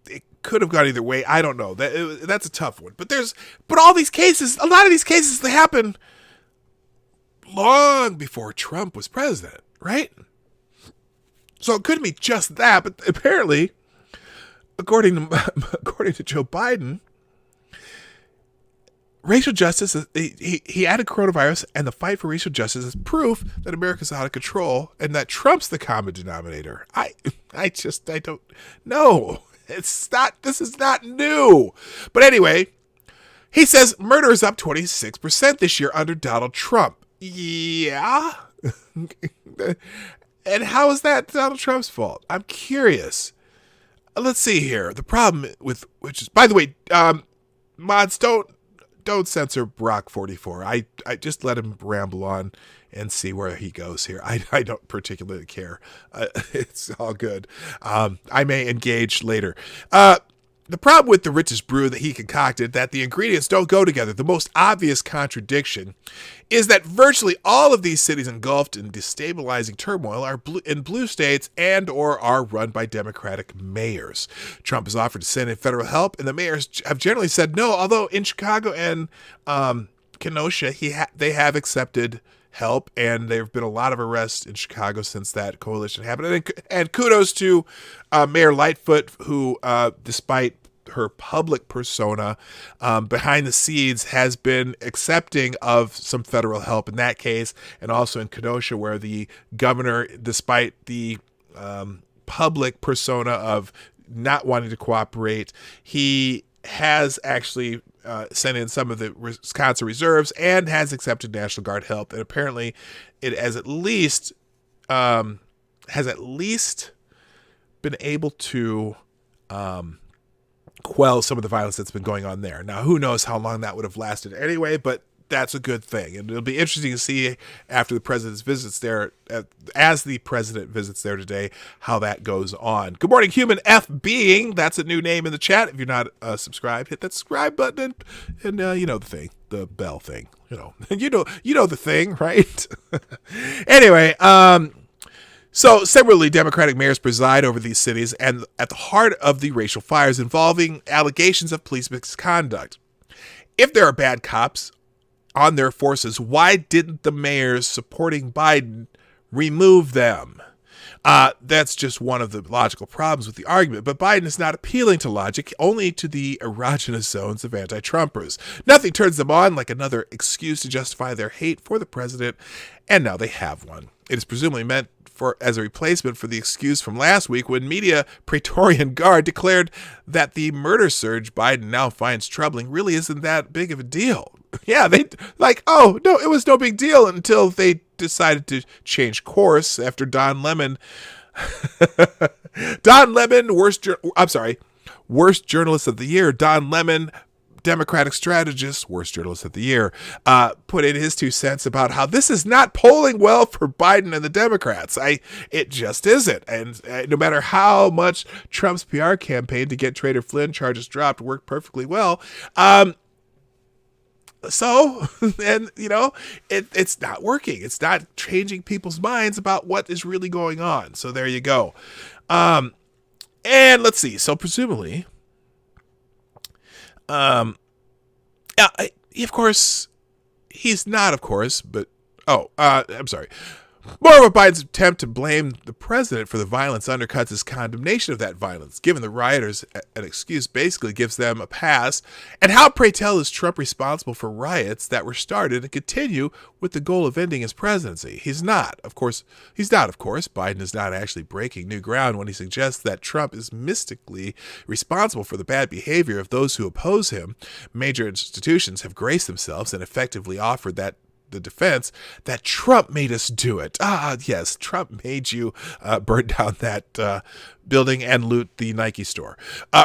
it could have gone either way. I don't know. That's a tough one. But all these cases, a lot of these cases, they happen long before Trump was president, right? So it couldn't be just that, but apparently, according to Joe Biden, racial justice, he added coronavirus and the fight for racial justice as proof that America's out of control and that Trump's the common denominator. I don't know. This is not new. But anyway, he says murder is up 26% this year under Donald Trump. Yeah. And how is that Donald Trump's fault? I'm curious. Let's see here. The problem which is, by the way, mods, don't censor Brock 44. I just let him ramble on and see where he goes here. I don't particularly care. It's all good. I may engage later. The problem with the richest brew that he concocted, that the ingredients don't go together, the most obvious contradiction, is that virtually all of these cities engulfed in destabilizing turmoil are in blue states and or are run by Democratic mayors. Trump has offered to send in federal help, and the mayors have generally said no, although in Chicago and Kenosha, they have accepted help, and there have been a lot of arrests in Chicago since that coalition happened. And kudos to Mayor Lightfoot, who, despite her public persona, behind the scenes has been accepting of some federal help in that case, and also in Kenosha, where the governor, despite the public persona of not wanting to cooperate, he has actually sent in some of the Wisconsin reserves and has accepted National Guard help. And apparently it has at least been able to quell some of the violence that's been going on there. Now, who knows how long that would have lasted anyway, but that's a good thing. And it'll be interesting to see after the president's visits there, as the president visits there today, how that goes on. Good morning, Human F Being. That's a new name in the chat. If you're not subscribed, hit that subscribe button and you know the thing, the bell thing, you know the thing, right? Anyway, so separately, Democratic mayors preside over these cities and at the heart of the racial fires involving allegations of police misconduct. If there are bad cops on their forces, why didn't the mayors supporting Biden remove them? That's just one of the logical problems with the argument. But Biden is not appealing to logic, only to the erogenous zones of anti-Trumpers. Nothing turns them on like another excuse to justify their hate for the president, and now they have one. It is presumably meant as a replacement for the excuse from last week when media Praetorian Guard declared that the murder surge Biden now finds troubling really isn't that big of a deal. Yeah, they oh, no, it was no big deal until they decided to change course after Don Lemon, worst journalist of the year, Don Lemon, Democratic strategist, worst journalist of the year, put in his 2 cents about how this is not polling well for Biden and the Democrats. It just isn't. And no matter how much Trump's PR campaign to get Trader Flynn charges dropped worked perfectly well. So, and it's not working. It's not changing people's minds about what is really going on. So there you go. And let's see. So presumably, of course, he's not, of course, but, I'm sorry. Moreover, Biden's attempt to blame the president for the violence undercuts his condemnation of that violence. Given the rioters an excuse basically gives them a pass. And how, pray tell, is Trump responsible for riots that were started and continue with the goal of ending his presidency? He's not, of course. Biden is not actually breaking new ground when he suggests that Trump is mystically responsible for the bad behavior of those who oppose him. Major institutions have graced themselves and effectively offered the defense that Trump made us do it. Yes, Trump made you burn down that building and loot the Nike store.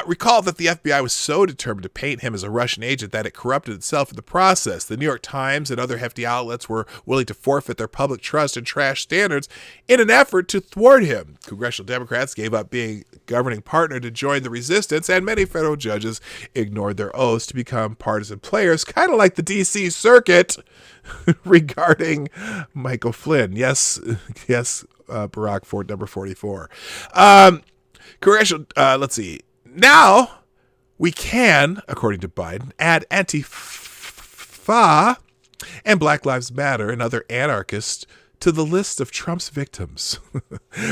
Recall that the FBI was so determined to paint him as a Russian agent that it corrupted itself in the process. The New York Times and other hefty outlets were willing to forfeit their public trust and trash standards in an effort to thwart him. Congressional Democrats gave up being governing partner to join the resistance, and many federal judges ignored their oaths to become partisan players, kind of like the D.C. Circuit regarding Michael Flynn. Yes, Barack Ford, number 44. Congressional, let's see. Now we can, according to Biden, add Antifa and Black Lives Matter and other anarchists to the list of Trump's victims.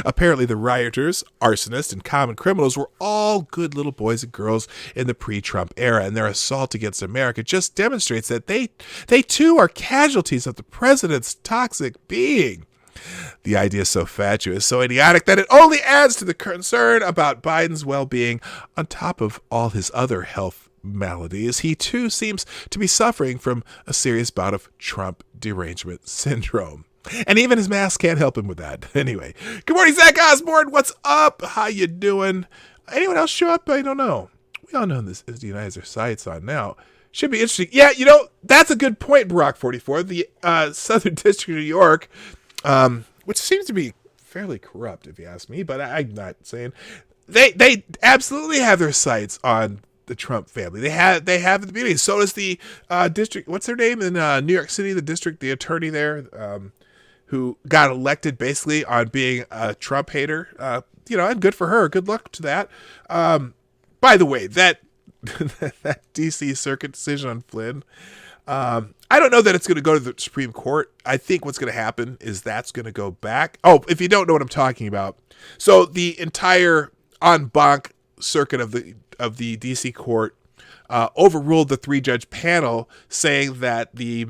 Apparently the rioters, arsonists, and common criminals were all good little boys and girls in the pre-Trump era, and their assault against America just demonstrates that they too are casualties of the president's toxic being. The idea is so fatuous, so idiotic, that it only adds to the concern about Biden's well-being. On top of all his other health maladies, he too seems to be suffering from a serious bout of Trump derangement syndrome. And even his mask can't help him with that. Anyway, good morning, Zach Osborne. What's up? How you doing? Anyone else show up? I don't know. We all know this is the United Sites on now. Should be interesting. Yeah, that's a good point, Barack 44. The Southern District of New York, which seems to be fairly corrupt, if you ask me, but I'm not saying. They absolutely have their sights on the Trump family. They have at the beginning. So does the district. What's their name in New York City? The attorney there, who got elected basically on being a Trump hater. And good for her. Good luck to that. By the way, that D.C. Circuit decision on Flynn, I don't know that it's going to go to the Supreme Court. I think what's going to happen is that's going to go back. Oh, if you don't know what I'm talking about. So the entire en banc circuit of the D.C. court overruled the 3-judge panel, saying that the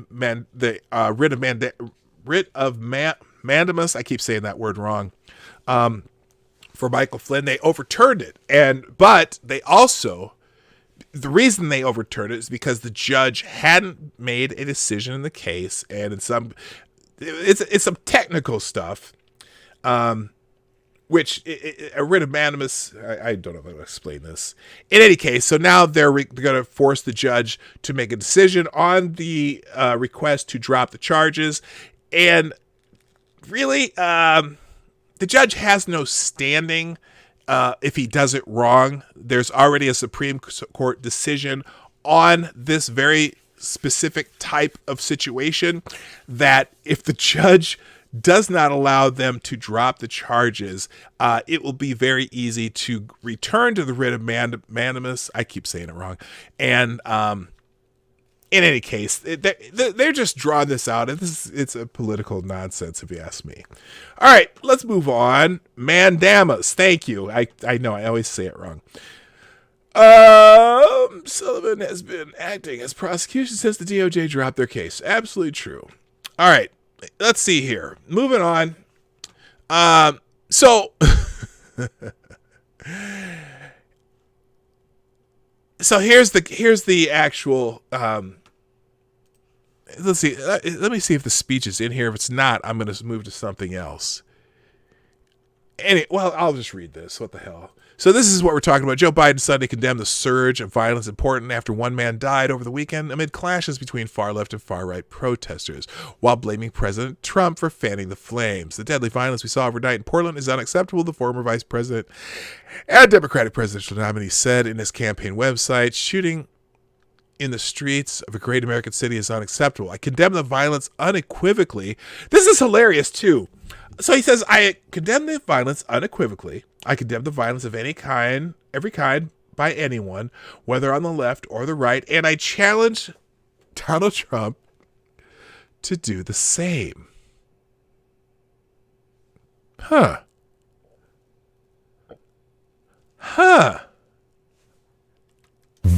writ of mandamus, I keep saying that word wrong, for Michael Flynn, they overturned it. But they also, the reason they overturned it is because the judge hadn't made a decision in the case, and it's some technical stuff, which a writ of mandamus, I don't know how to explain this. In any case, so now they're going to force the judge to make a decision on the request to drop the charges. And really, the judge has no standing if he does it wrong. There's already a Supreme Court decision on this very specific type of situation, that if the judge does not allow them to drop the charges, it will be very easy to return to the writ of mandamus. I keep saying it wrong. And in any case, they're just drawing this out. It's a political nonsense, if you ask me. All right, let's move on. Mandamus. Thank you. I know I always say it wrong. Sullivan has been acting as prosecution since the DOJ dropped their case. Absolutely true. All right, let's see here. Moving on. So here's the actual. Let's see. Let me see if the speech is in here. If it's not, I'm going to move to something else. I'll just read this. What the hell? So this is what we're talking about. Joe Biden Sunday condemned the surge of violence in Portland after one man died over the weekend amid clashes between far-left and far-right protesters, while blaming President Trump for fanning the flames. The deadly violence we saw overnight in Portland is unacceptable, the former vice president and Democratic presidential nominee said in his campaign website. Shooting in the streets of a great American city is unacceptable. I condemn the violence unequivocally. This is hilarious, too. So he says, I condemn the violence unequivocally. I condemn the violence of any kind, every kind, by anyone, whether on the left or the right, and I challenge Donald Trump to do the same. Huh.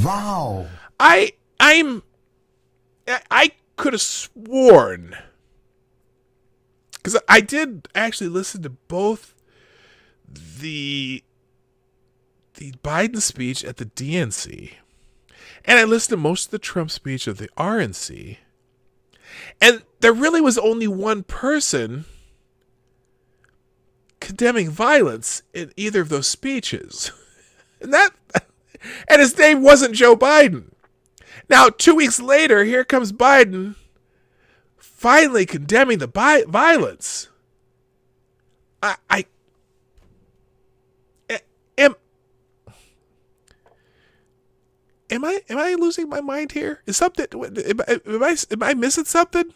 Wow. I could have sworn, because I did actually listen to both the Biden speech at the DNC, and I listened to most of the Trump speech of the RNC, and there really was only one person condemning violence in either of those speeches, and his name wasn't Joe Biden. Now, 2 weeks later, here comes Biden finally condemning the violence. Am I losing my mind here? Is something? Am I missing something?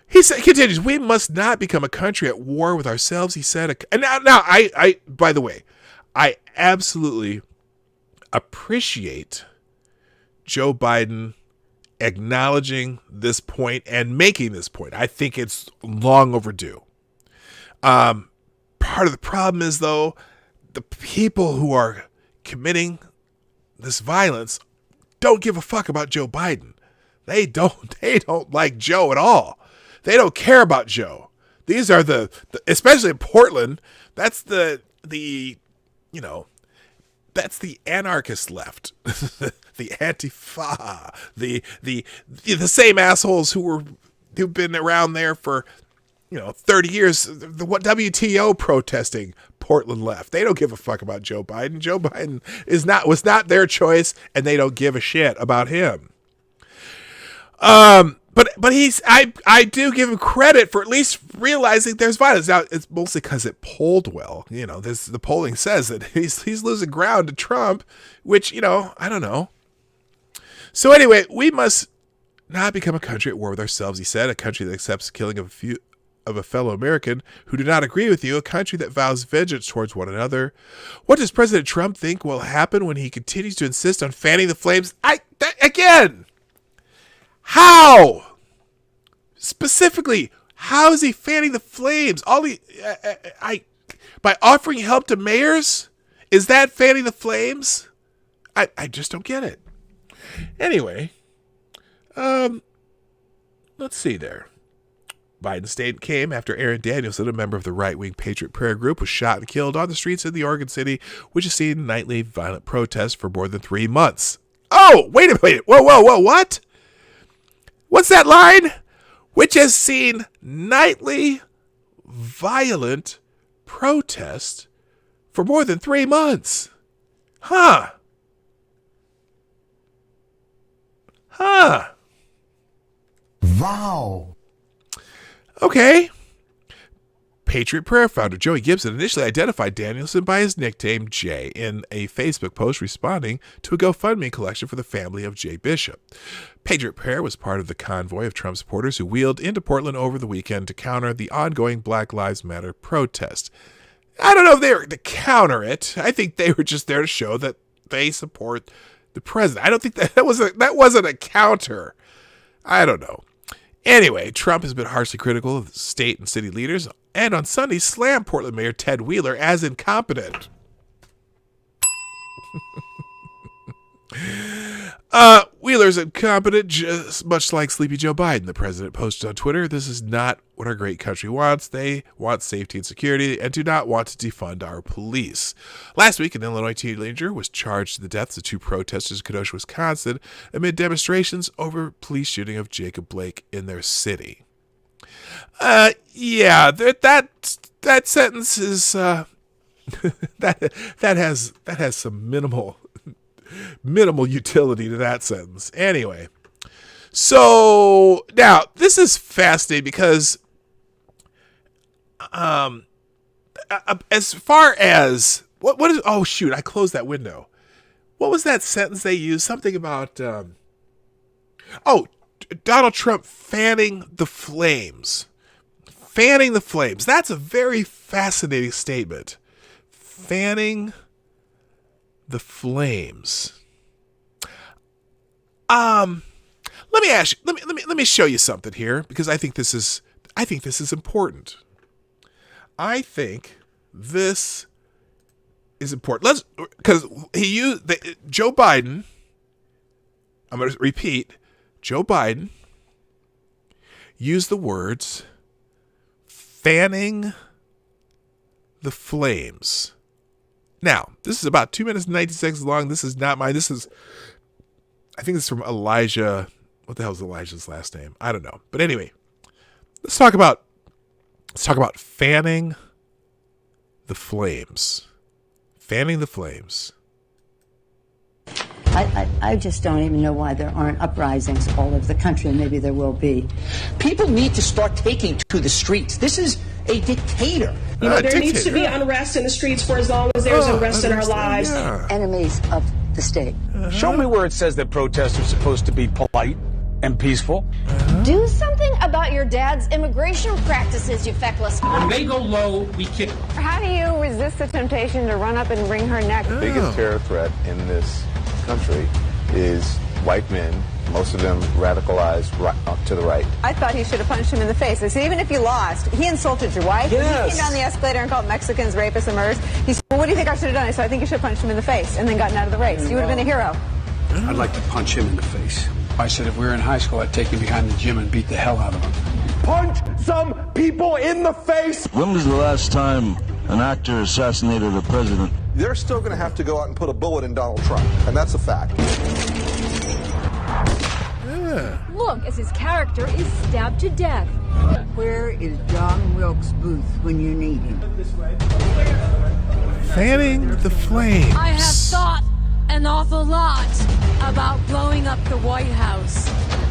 He continues, we must not become a country at war with ourselves, he said. And now I by the way, I absolutely appreciate Joe Biden acknowledging this point and making this point. I think it's long overdue. Part of the problem is, though, the people who are committing this violence don't give a fuck about Joe Biden. They don't like Joe at all. They don't care about Joe. These are the especially in Portland, that's the that's the anarchist left. The Antifa, the same assholes who've been around there for 30 years. The WTO protesting Portland left. They don't give a fuck about Joe Biden. Joe Biden was not their choice, and they don't give a shit about him. But I do give him credit for at least realizing there's violence. Now, it's mostly because it polled well. The polling says that he's losing ground to Trump, which, I don't know. So anyway, we must not become a country at war with ourselves, he said, a country that accepts the killing of a fellow American who do not agree with you, a country that vows vengeance towards one another. What does President Trump think will happen when he continues to insist on fanning the flames? Again, how? Specifically, how is he fanning the flames? By offering help to mayors? Is that fanning the flames? I just don't get it. Anyway, let's see there. Biden's statement came after Aaron Danielson, a member of the right-wing Patriot Prayer Group, was shot and killed on the streets of the Oregon City, which has seen nightly violent protests for more than 3 months. Oh, wait a minute. Whoa, what? What's that line? Which has seen nightly violent protest for more than 3 months. Huh. Wow. Okay. Patriot Prayer founder Joey Gibson initially identified Danielson by his nickname Jay in a Facebook post responding to a GoFundMe collection for the family of Jay Bishop. Patriot Prayer was part of the convoy of Trump supporters who wheeled into Portland over the weekend to counter the ongoing Black Lives Matter protest. I don't know if they were to counter it. I think they were just there to show that they support the president. I don't think that wasn't a counter. I don't know. Anyway, Trump has been harshly critical of state and city leaders, and on Sunday slammed Portland Mayor Ted Wheeler as incompetent. Wheeler's incompetent, just much like Sleepy Joe Biden, the president posted on Twitter. This is not what our great country wants. They want safety and security and do not want to defund our police. Last week, an Illinois teenager was charged in the deaths of 2 protesters in Kenosha, Wisconsin, amid demonstrations over police shooting of Jacob Blake in their city. Yeah, that sentence is that has some minimal utility to that sentence. Anyway, so now this is fascinating because as far as what is, oh shoot, I closed that window. What was that sentence they used? Something about Donald Trump fanning the flames. Fanning the flames. That's a very fascinating statement. Fanning the flames. Let me ask you, let me show you something here, because I think this is important. I think this is important. Because Joe Biden, I'm going to repeat, Joe Biden used the words fanning the flames. Now, this is about 2 minutes and 19 seconds long. This is not mine. I think it's from Elijah. What the hell is Elijah's last name? I don't know. But anyway, let's talk about fanning the flames. Fanning the flames. I just don't even know why there aren't uprisings all over the country, and maybe there will be. People need to start taking to the streets. This is a dictator. You know, there needs to be unrest in the streets for as long as there's unrest in our lives. Yeah. Enemies of the state. Show me where it says that protests are supposed to be polite and peaceful. Do something about your dad's immigration practices, you feckless. When they go low, we kick them. How do you resist the temptation to run up and wring her neck? The biggest terror threat in this country is white men, most of them radicalized to the right. I thought he should have punched him in the face. I said, even if you lost, he insulted your wife. Yes. He came down the escalator and called Mexicans rapists and murderers. He said, well, what do you think I should have done? I said, I think you should have punched him in the face and then gotten out of the race. You would have been a hero. I'd like to punch him in the face. I said if we were in high school, I'd take him behind the gym and beat the hell out of him. Punch some people in the face. When was the last time an actor assassinated a president? They're still going to have to go out and put a bullet in Donald Trump, and that's a fact. Yeah. Look, as his character is stabbed to death. Where is John Wilkes Booth when you need him? Fanning the flames. I have thought an awful lot about blowing up the White House.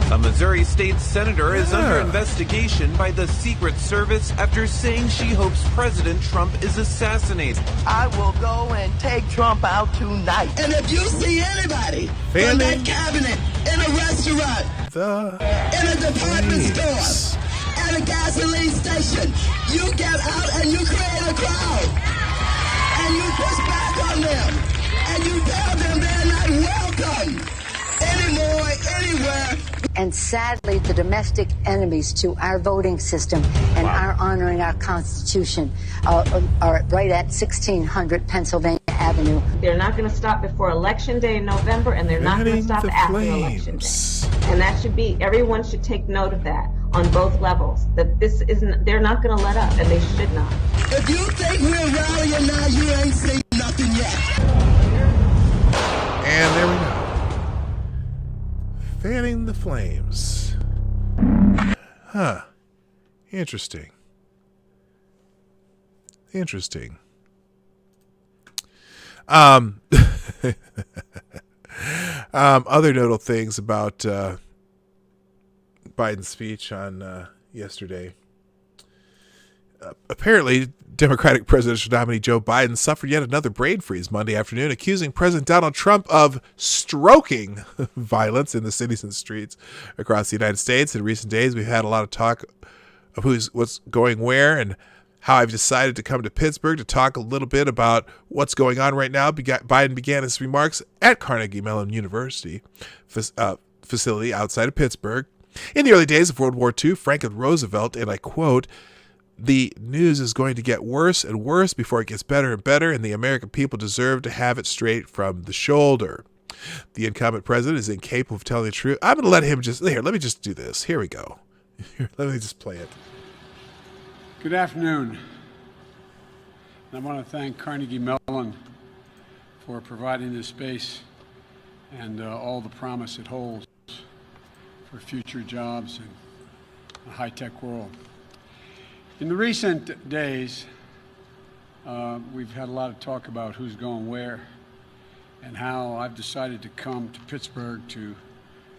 A Missouri state senator is under investigation by the Secret Service after saying she hopes President Trump is assassinated. I will go and take Trump out tonight. And if you see anybody from that cabinet in a restaurant, in a department store, at a gasoline station, you get out and you create a crowd. And you push back on them. And you tell them they're not welcome anymore, anywhere. And sadly, the domestic enemies to our voting system and our honoring our Constitution are right at 1600 Pennsylvania Avenue. They're not going to stop before Election Day in November, and they're not going to stop after Election Day. And that should be, everyone should take note of that on both levels, that this isn't, they're not going to let up, and they should not. If you think we're rallying now, you ain't seen nothing yet. And there we go. Fanning the flames. Huh. Interesting. Interesting. Other notable things about Biden's speech on yesterday. Apparently, Democratic presidential nominee Joe Biden suffered yet another brain freeze Monday afternoon, accusing President Donald Trump of stoking violence in the cities and streets across the United States. In recent days, we've had a lot of talk of what's going where and how I've decided to come to Pittsburgh to talk a little bit about what's going on right now. Biden began his remarks at Carnegie Mellon University facility outside of Pittsburgh. In the early days of World War II, Franklin Roosevelt, and I quote, "The news is going to get worse and worse before it gets better and better, and the American people deserve to have it straight from the shoulder." The incumbent president is incapable of telling the truth. I'm going to let him let me just do this. Here we go. Let me just play it. Good afternoon. I want to thank Carnegie Mellon for providing this space and all the promise it holds for future jobs in a high-tech world. In the recent days, we've had a lot of talk about who's going where and how I've decided to come to Pittsburgh to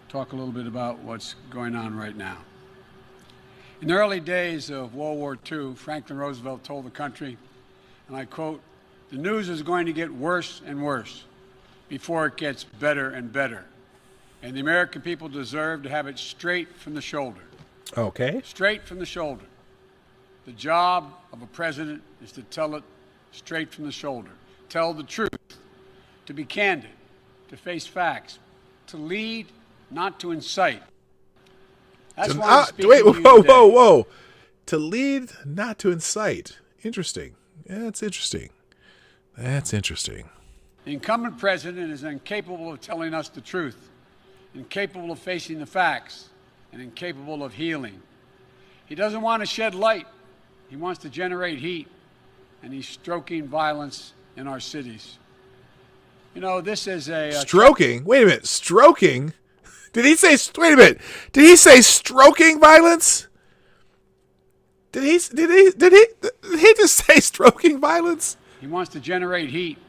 talk a little bit about what's going on right now. In the early days of World War II, Franklin Roosevelt told the country, and I quote, "The news is going to get worse and worse before it gets better and better. And the American people deserve to have it straight from the shoulder." Okay. Straight from the shoulder. The job of a president is to tell it straight from the shoulder, tell the truth, to be candid, to face facts, to lead, not to incite. That's why I'm speaking wait, to you whoa, today. whoa, whoa. To lead, not to incite. Interesting. Yeah, that's interesting. That's interesting. The incumbent president is incapable of telling us the truth, incapable of facing the facts, and incapable of healing. He doesn't want to shed light. He wants to generate heat, and he's stoking violence in our cities. You know, this is a... Stroking? Wait a minute. Stroking? Did he say... Wait a minute. Did he say stroking violence? Did he just say stroking violence? He wants to generate heat,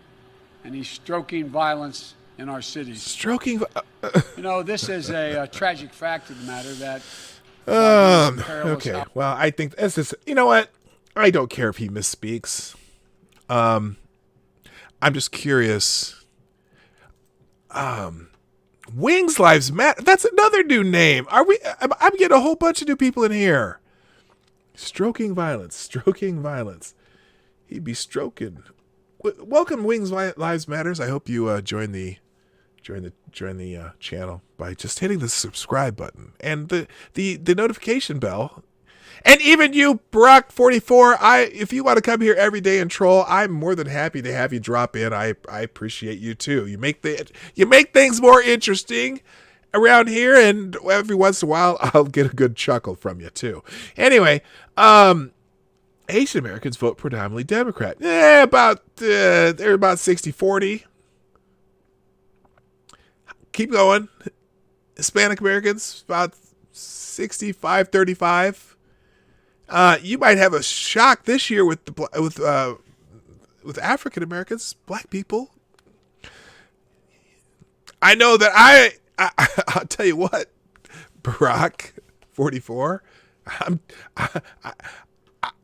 and he's stoking violence in our cities. Stroking... You know, this is a tragic fact of the matter that... okay. Well, I think this is... You know what? I don't care if he misspeaks. I'm just curious. Wings Lives Matter. That's another new name. I'm getting a whole bunch of new people in here. Stroking violence. Stroking violence. He'd be stroking. Welcome, Wings Lives Matters. I hope you join the channel by just hitting the subscribe button and the notification bell. And even you, Brock44, if you want to come here every day and troll, I'm more than happy to have you drop in. I appreciate you too. You make things more interesting around here, and every once in a while I'll get a good chuckle from you too. Anyway, Asian Americans vote predominantly Democrat. They're about 60-40. Keep going. Hispanic Americans about 65-35. You might have a shock this year with African Americans, black people. I know that I'll tell you what, Barack 44.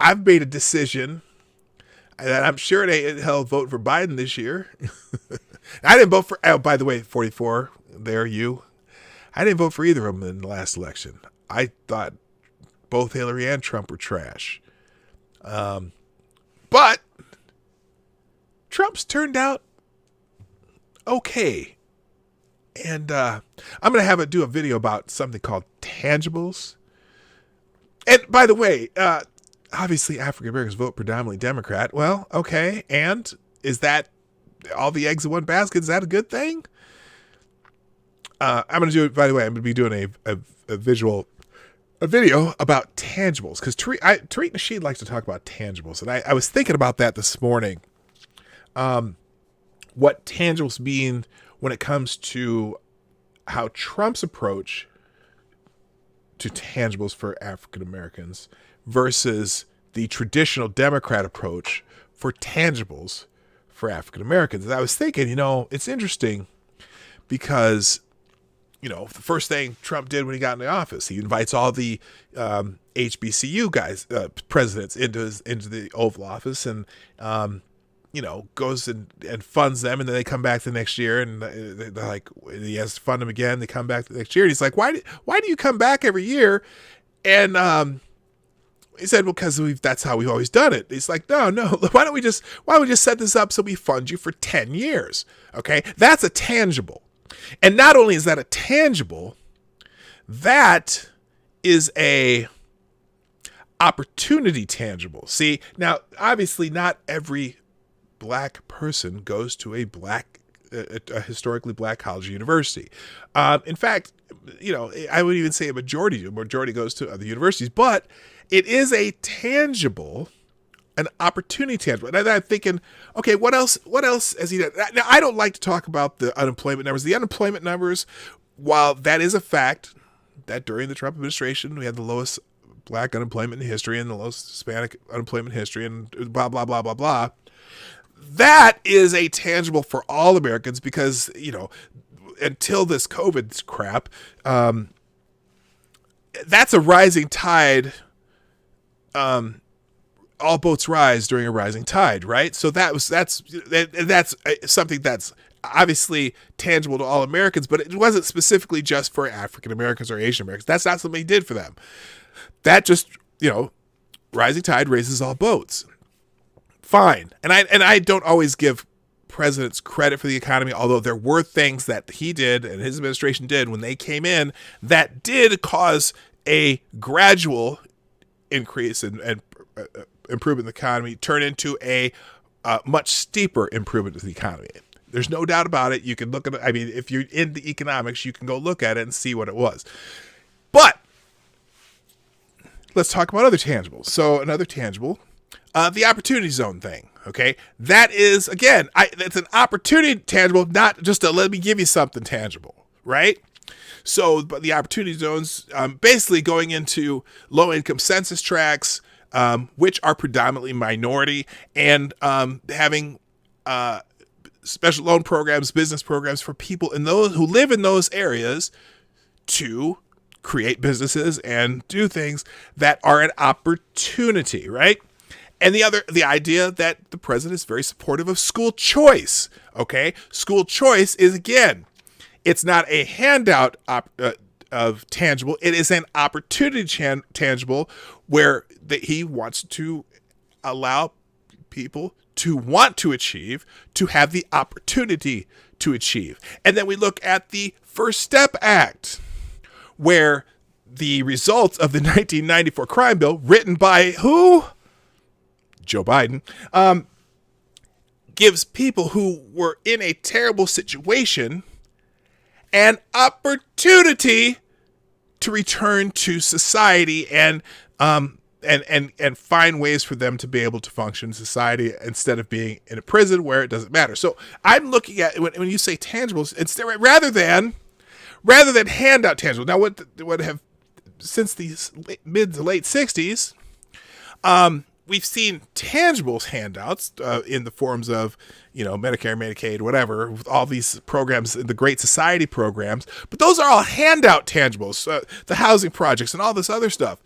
I've made a decision that I'm sure it ain't hell vote for Biden this year. I didn't vote for. Oh, by the way, 44. There you. I didn't vote for either of them in the last election. I thought both Hillary and Trump were trash. But Trump's turned out okay. And I'm going to do a video about something called tangibles. And by the way, obviously African Americans vote predominantly Democrat. Well, okay. And is that all the eggs in one basket? Is that a good thing? I'm going to do it, by the way, I'm going to be doing a video about tangibles, because Tariq Nasheed likes to talk about tangibles, and I was thinking about that this morning. What tangibles mean when it comes to how Trump's approach to tangibles for African Americans versus the traditional Democrat approach for tangibles for African Americans. And I was thinking, it's interesting because the first thing Trump did when he got in the office, he invites all the HBCU guys, presidents into the Oval Office, and goes and funds them, and then they come back the next year, and they're like, he has to fund them again. They come back the next year, and he's like, why do you come back every year? And he said, well, because that's how we've always done it. He's like, no, why don't we just set this up so we fund you for 10 years? Okay, that's a tangible. And not only is that a tangible, that is a opportunity tangible. See, now, obviously not every black person goes to a historically black college or university. In fact, I would even say a majority goes to other universities, but it is a tangible, an opportunity tangible. And I'm thinking, okay, what else has he done? Now, I don't like to talk about the unemployment numbers. The unemployment numbers, while that is a fact that during the Trump administration, we had the lowest black unemployment in history and the lowest Hispanic unemployment in history and blah, blah, blah, blah, blah. That is a tangible for all Americans because, until this COVID crap, that's a rising tide. All boats rise during a rising tide, right? So that's something that's obviously tangible to all Americans, but it wasn't specifically just for African Americans or Asian Americans. That's not something he did for them. That just, rising tide raises all boats. Fine. And I don't always give presidents credit for the economy, although there were things that he did and his administration did when they came in that did cause a gradual increase and improvement in the economy turn into a much steeper improvement in the economy. There's no doubt about it. You can look at it. I mean, if you're into economics, you can go look at it and see what it was. But let's talk about other tangibles. So another tangible, the opportunity zone thing. Okay, that is, again, that's an opportunity tangible, not just a let me give you something tangible, right? So, but the opportunity zones, basically going into low-income census tracts, which are predominantly minority, and having special loan programs, business programs for people in those who live in those areas to create businesses and do things that are an opportunity, right? And the idea that the president is very supportive of school choice. Okay, school choice is, again, it's not a handout of tangible. It is an opportunity tangible where he wants to allow people to want to achieve, to have the opportunity to achieve. And then we look at the First Step Act, where the results of the 1994 crime bill, written by who? Joe Biden, gives people who were in a terrible situation an opportunity to return to society and find ways for them to be able to function in society instead of being in a prison where it doesn't matter. So I'm looking at when you say tangibles, it's rather than handout tangibles. Now, what have since the mid to late 60s, we've seen tangibles handouts in the forms of, Medicare, Medicaid, whatever, with all these programs, the Great Society programs. But those are all handout tangibles, the housing projects and all this other stuff.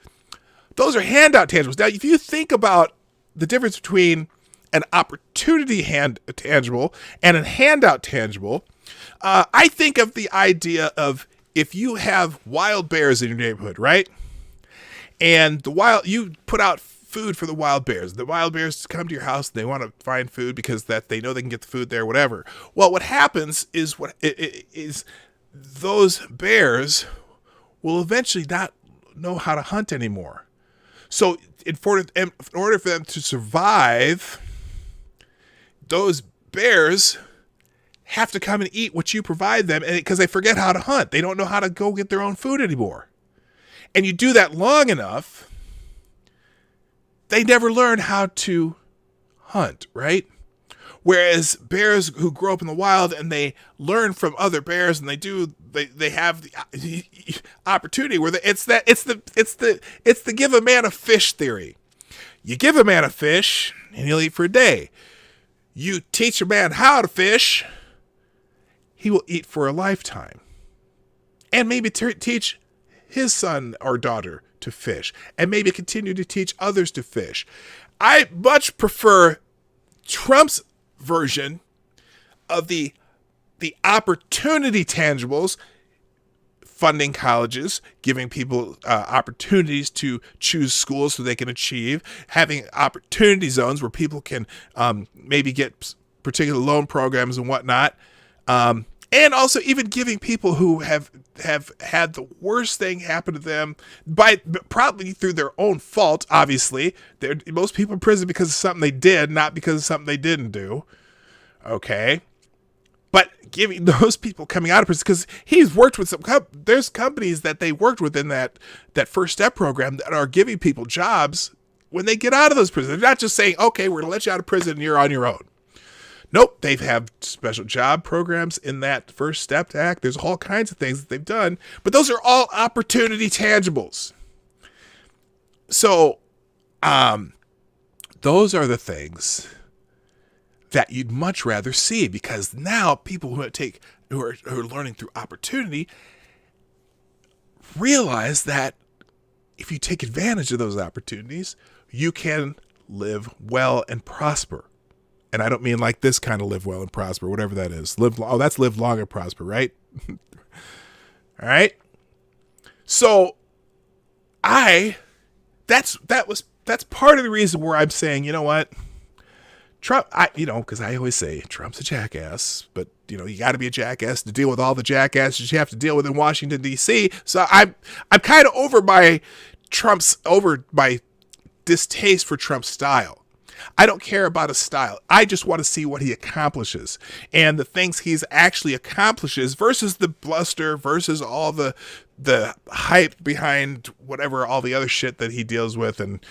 Those are handout tangibles. Now, if you think about the difference between an opportunity tangible and a handout tangible, I think of the idea of if you have wild bears in your neighborhood, right? And you put out food for the wild bears. The wild bears come to your house. They want to find food because that they know they can get the food there, whatever. Well, what happens is those bears will eventually not know how to hunt anymore. So in order for them to survive, those bears have to come and eat what you provide them, and because they forget how to hunt. They don't know how to go get their own food anymore. And you do that long enough, they never learn how to hunt, right? Whereas bears who grow up in the wild and they learn from other bears and they have the opportunity where it's the give a man a fish theory. You give a man a fish and he'll eat for a day. You teach a man how to fish, he will eat for a lifetime. And maybe teach his son or daughter to fish, and maybe continue to teach others to fish. I much prefer Trump's version of the opportunity tangibles, funding colleges, giving people opportunities to choose schools so they can achieve, having opportunity zones where people can maybe get particular loan programs and whatnot, and also even giving people who have had the worst thing happen to them probably through their own fault. Obviously, most people in prison because of something they did, not because of something they didn't do. Okay, but giving those people coming out of prison, because he's worked with there's companies that they worked with in that First Step program that are giving people jobs when they get out of those prisons. They're not just saying, okay, we're gonna let you out of prison and you're on your own. Nope, they have special job programs in that First Step Act. There's all kinds of things that they've done, but those are all opportunity tangibles. So, those are the things that you'd much rather see, because now people who are learning through opportunity realize that if you take advantage of those opportunities, you can live well and prosper. And I don't mean like this kind of live well and prosper, whatever that is. That's live long and prosper, right? All right. So that's that's part of the reason where I'm saying, you know what, Trump, because I always say Trump's a jackass, but you got to be a jackass to deal with all the jackasses you have to deal with in Washington D.C. So I'm kind of over my distaste for Trump's style. I don't care about his style. I just want to see what he accomplishes and the things he's actually accomplishes versus the bluster, versus all the hype behind whatever, all the other shit that he deals with and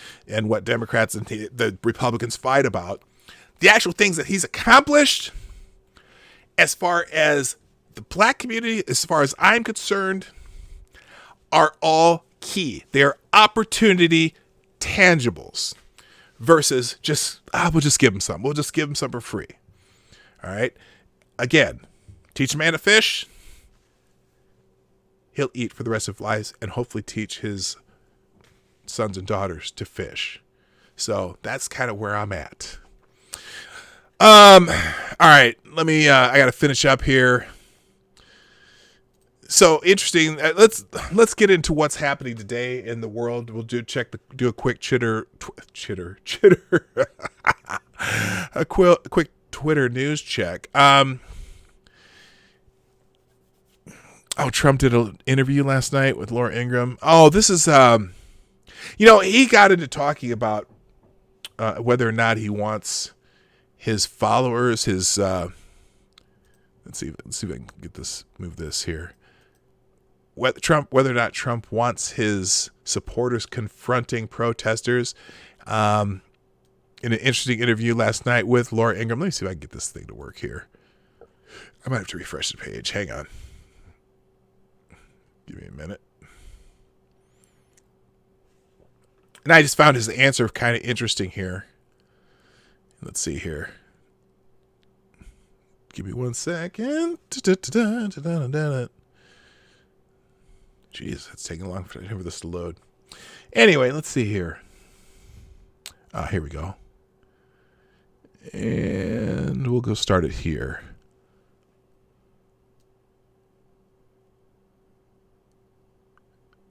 what Democrats and the Republicans fight about. The actual things that he's accomplished as far as the black community, as far as I'm concerned, are all key. They're opportunity tangibles. Versus just, we'll just give him some. We'll just give him some for free. All right. Again, teach a man to fish. He'll eat for the rest of his life and hopefully teach his sons and daughters to fish. So that's kind of where I'm at. All right. Let me, I got to finish up here. So interesting. Let's get into what's happening today in the world. We'll do a quick chitter, a quick Twitter news check. Trump did an interview last night with Laura Ingraham. This is he got into talking about whether or not he wants his followers, let's see if I can move this here. Whether or not Trump wants his supporters confronting protesters. In an interesting interview last night with Laura Ingraham. Let me see if I can get this thing to work here. I might have to refresh the page. Hang on. Give me a minute. And I just found his answer kind of interesting here. Let's see here. Give me 1 second. Jeez, it's taking long for this to load. Anyway, let's see here. Here we go. And we'll go start it here.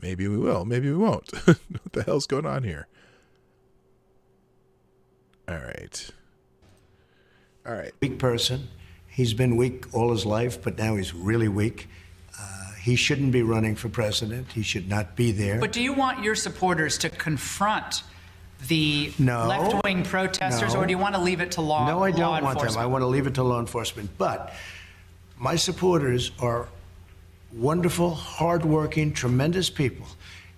Maybe we will. Maybe we won't. What the hell's going on here? All right. Weak person. He's been weak all his life, but now he's really weak. He shouldn't be running for president. He should not be there. But do you want your supporters to confront the left-wing protesters, or do you want to leave it to law enforcement? No, I don't want them. I want to leave it to law enforcement. But my supporters are wonderful, hardworking, tremendous people.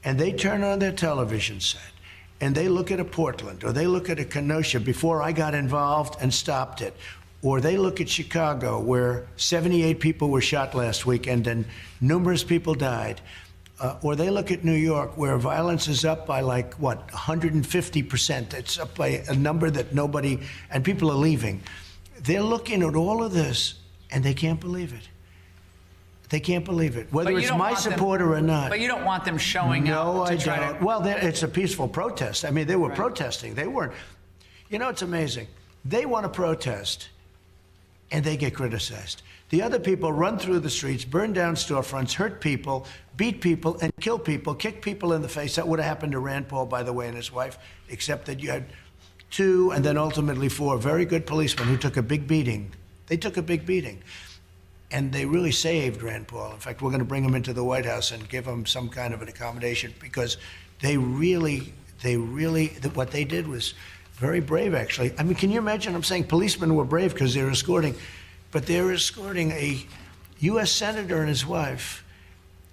And they turn on their television set, and they look at a Portland, or they look at a Kenosha before I got involved and stopped it. Or they look at Chicago, where 78 people were shot last weekend and numerous people died. Or they look at New York, where violence is up by 150%. It's up by a number that and people are leaving. They're looking at all of this, and they can't believe it. They can't believe it, whether it's my supporter or not. But you don't want them showing up. No, I don't. Well, it's a peaceful protest. I mean, they were protesting. They weren't. It's amazing. They want to protest, and they get criticized. The other people run through the streets, burn down storefronts, hurt people, beat people, and kill people, kick people in the face. That would have happened to Rand Paul, by the way, and his wife, except that you had 2 and then ultimately 4 very good policemen who took a big beating. They took a big beating. And they really saved Rand Paul. In fact, we're going to bring him into the White House and give him some kind of an accommodation, because what they did was very brave, actually. I mean, can you imagine? I'm saying policemen were brave because they're escorting, but they're escorting a U.S. senator and his wife.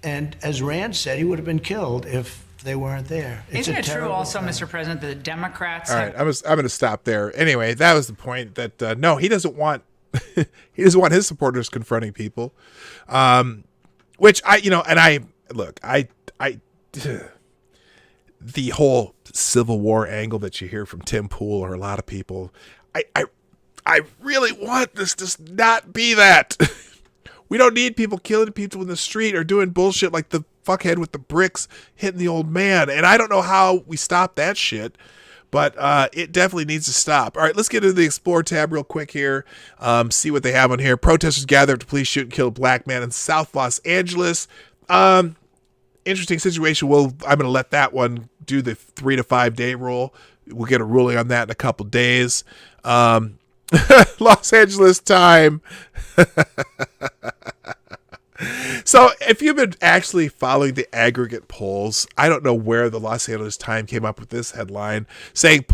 And as Rand said, he would have been killed if they weren't there. Isn't it true also, Mr. President, that the Democrats... All right, I'm going to stop there. Anyway, that was the point that, no, he doesn't want... he doesn't want his supporters confronting people, which the whole Civil War angle that you hear from Tim Pool or a lot of people, I really want this to not be that. We don't need people killing people in the street or doing bullshit like the fuckhead with the bricks hitting the old man. And I don't know how we stop that shit. But it definitely needs to stop. All right, let's get into the Explore tab real quick here. See what they have on here. Protesters gather after police shoot and kill a black man in South Los Angeles. interesting situation. I'm going to let that one do the 3 to 5 day rule. We'll get a ruling on that in a couple days. Los Angeles time. So if you've been actually following the aggregate polls, I don't know where the Los Angeles Times came up with this headline saying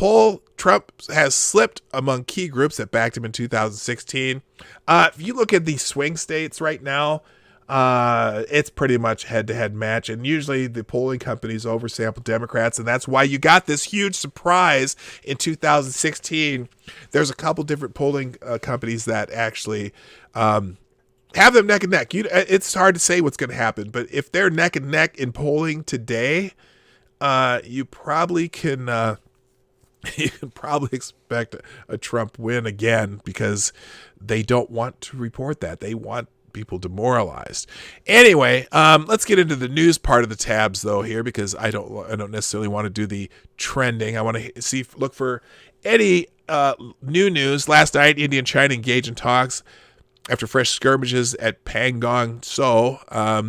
Trump has slipped among key groups that backed him in 2016. If you look at the swing states right now, it's pretty much head-to-head match, and usually the polling companies oversample Democrats, and that's why you got this huge surprise in 2016. There's a couple different polling companies that actually have them neck and neck. It's hard to say what's going to happen, but if they're neck and neck in polling today, you probably can expect a Trump win again, because they don't want to report that. They want people demoralized. Anyway, let's get into the news part of the tabs though here, because I don't necessarily want to do the trending. I want to look for any new news. Last night, India and China engaged in talks after fresh skirmishes at Pangong So.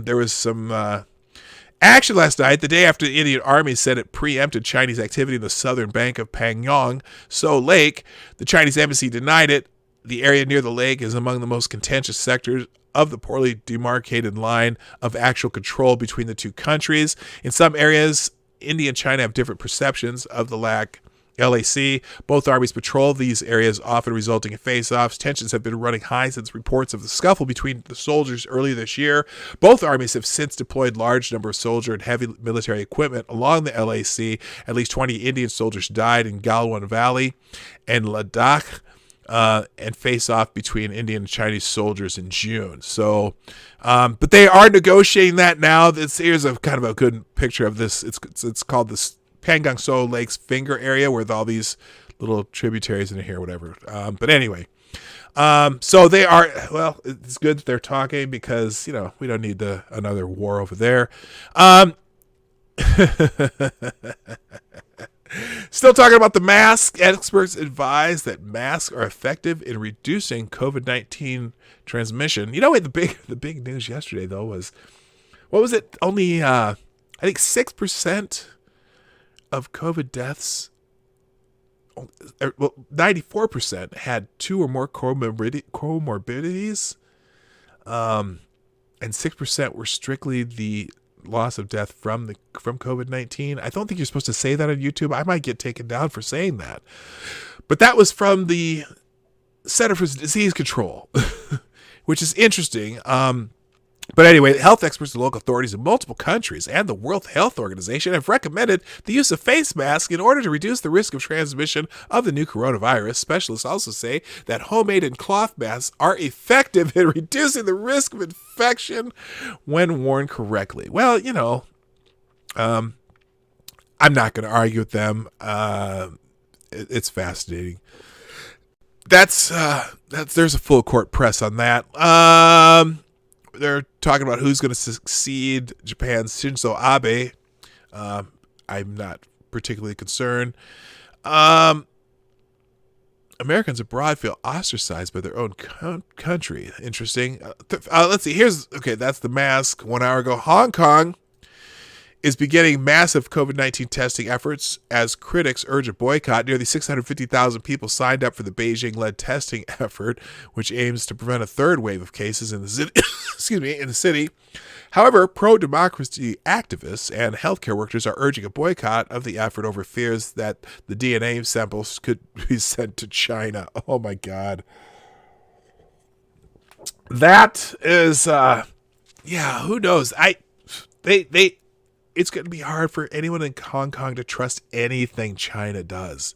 There was some action last night, the day after the Indian Army said it preempted Chinese activity in the southern bank of Pangong So Lake. The Chinese embassy denied it. The area near the lake is among the most contentious sectors of the poorly demarcated line of actual control between the two countries. In some areas, India and China have different perceptions of the LAC. Both armies patrol these areas, often resulting in face-offs. Tensions have been running high since reports of the scuffle between the soldiers earlier this year. Both armies have since deployed large number of soldier and heavy military equipment along the LAC. At least 20 Indian soldiers died in Galwan Valley and Ladakh, and face-off between Indian and Chinese soldiers in June. So, but they are negotiating that now. Here's a kind of a good picture of this. It's called this Pangong So Lake's Finger area, where all these little tributaries in here, whatever. But anyway, so they are, well, it's good that they're talking, because, we don't need another war over there. Still talking about the mask. Experts advise that masks are effective in reducing COVID-19 transmission. The big news yesterday though was, what was it? Only I think 6% of COVID deaths, 94% had 2 or more comorbidities, and 6% were strictly the loss of death from COVID-19. I don't think you're supposed to say that on YouTube. I might get taken down for saying that. But that was from the Center for Disease Control, which is interesting. But anyway, health experts and local authorities in multiple countries and the World Health Organization have recommended the use of face masks in order to reduce the risk of transmission of the new coronavirus. Specialists also say that homemade and cloth masks are effective in reducing the risk of infection when worn correctly. Well, I'm not going to argue with them. It's fascinating. There's a full court press on that. They're talking about who's going to succeed Japan's Shinzo Abe. I'm not particularly concerned. Americans abroad feel ostracized by their own country. Interesting. Let's see. That's the mask. 1 hour ago, Hong Kong is beginning massive COVID-19 testing efforts as critics urge a boycott. Nearly 650,000 people signed up for the Beijing-led testing effort, which aims to prevent a third wave of cases in the city. in the city. However, pro-democracy activists and healthcare workers are urging a boycott of the effort over fears that the DNA samples could be sent to China. Oh my God. That is, who knows? It's going to be hard for anyone in Hong Kong to trust anything China does.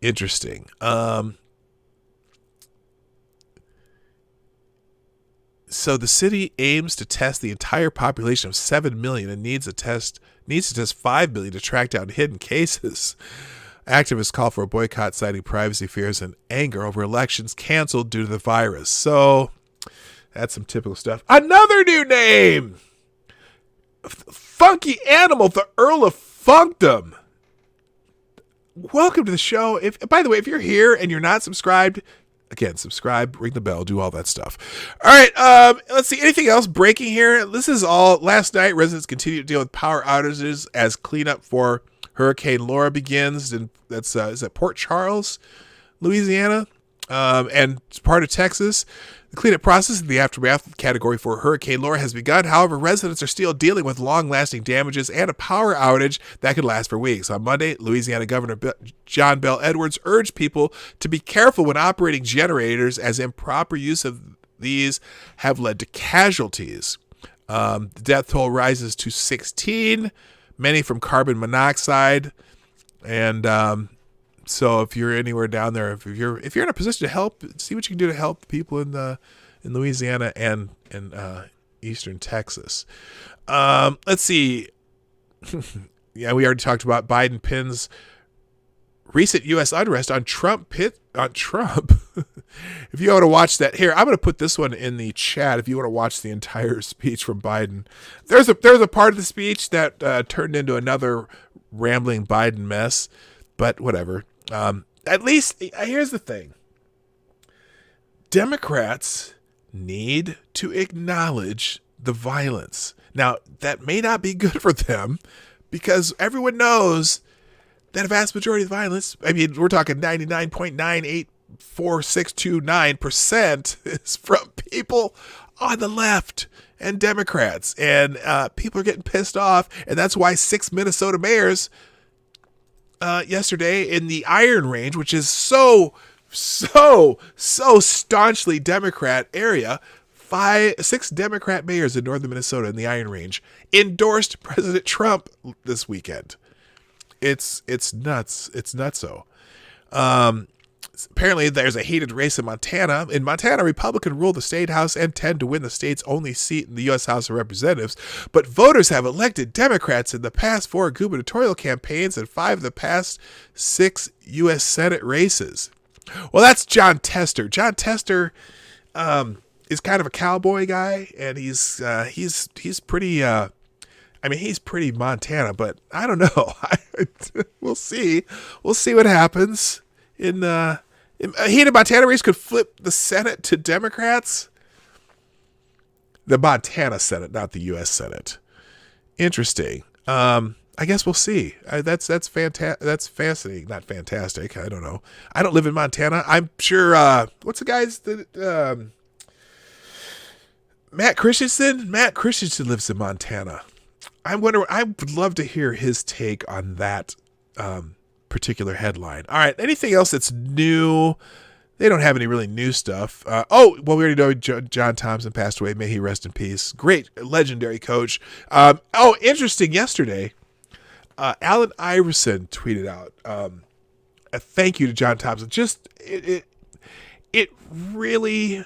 Interesting. So the city aims to test the entire population of 7 million and needs to test 5 million to track down hidden cases. Activists call for a boycott, citing privacy fears and anger over elections canceled due to the virus. So that's some typical stuff. Another new name. Funky Animal, the Earl of Funkdom. Welcome to the show. By the way, if you're here and you're not subscribed, Again, subscribe, ring the bell, do all that stuff. All right, let's see. Anything else breaking here? This is all. Last night, residents continue to deal with power outages as cleanup for Hurricane Laura begins. And that's is at Port Charles, Louisiana, and part of Texas. The cleanup process in the aftermath of Category 4 Hurricane Laura has begun. However, residents are still dealing with long-lasting damages and a power outage that could last for weeks. On Monday, Louisiana Governor John Bel Edwards urged people to be careful when operating generators, as improper use of these have led to casualties. The death toll rises to 16, many from carbon monoxide. And so if you're anywhere down there, if you're in a position to help, see what you can do to help people in Louisiana and eastern Texas. Let's see. Yeah, we already talked about Biden pins recent U.S. unrest on Trump. If you want to watch that, here, I'm going to put this one in the chat. If you want to watch the entire speech from Biden, there's a part of the speech that turned into another rambling Biden mess, but whatever. At least here's the thing. Democrats need to acknowledge the violence. Now, that may not be good for them because everyone knows that a vast majority of the violence, I mean, we're talking 99.984629% is from people on the left and Democrats. And people are getting pissed off. And that's why 6 Minnesota mayors yesterday in the Iron Range, which is so staunchly Democrat area, 6 Democrat mayors in northern Minnesota in the Iron Range endorsed President Trump this weekend. It's nuts. It's nutso. Apparently, there's a heated race in Montana. In Montana, Republicans rule the state house and tend to win the state's only seat in the U.S. House of Representatives. But voters have elected Democrats in the past 4 gubernatorial campaigns and 5 of the past 6 U.S. Senate races. Well, that's John Tester. John Tester is kind of a cowboy guy, and he's pretty. He's pretty Montana, but I don't know. We'll see. We'll see what happens. In a heated Montana race could flip the Senate to Democrats. The Montana Senate, not the U.S. Senate. Interesting. I guess we'll see. That's fantastic. That's fascinating. Not fantastic. I don't know. I don't live in Montana. I'm sure. What's the guy's Matt Christensen? Matt Christensen lives in Montana. I would love to hear his take on that particular headline. All right. Anything else that's new? They don't have any really new stuff. We already know John Thompson passed away. May he rest in peace. Great, legendary coach. Interesting. Yesterday, Allen Iverson tweeted out a thank you to John Thompson. Just it really, I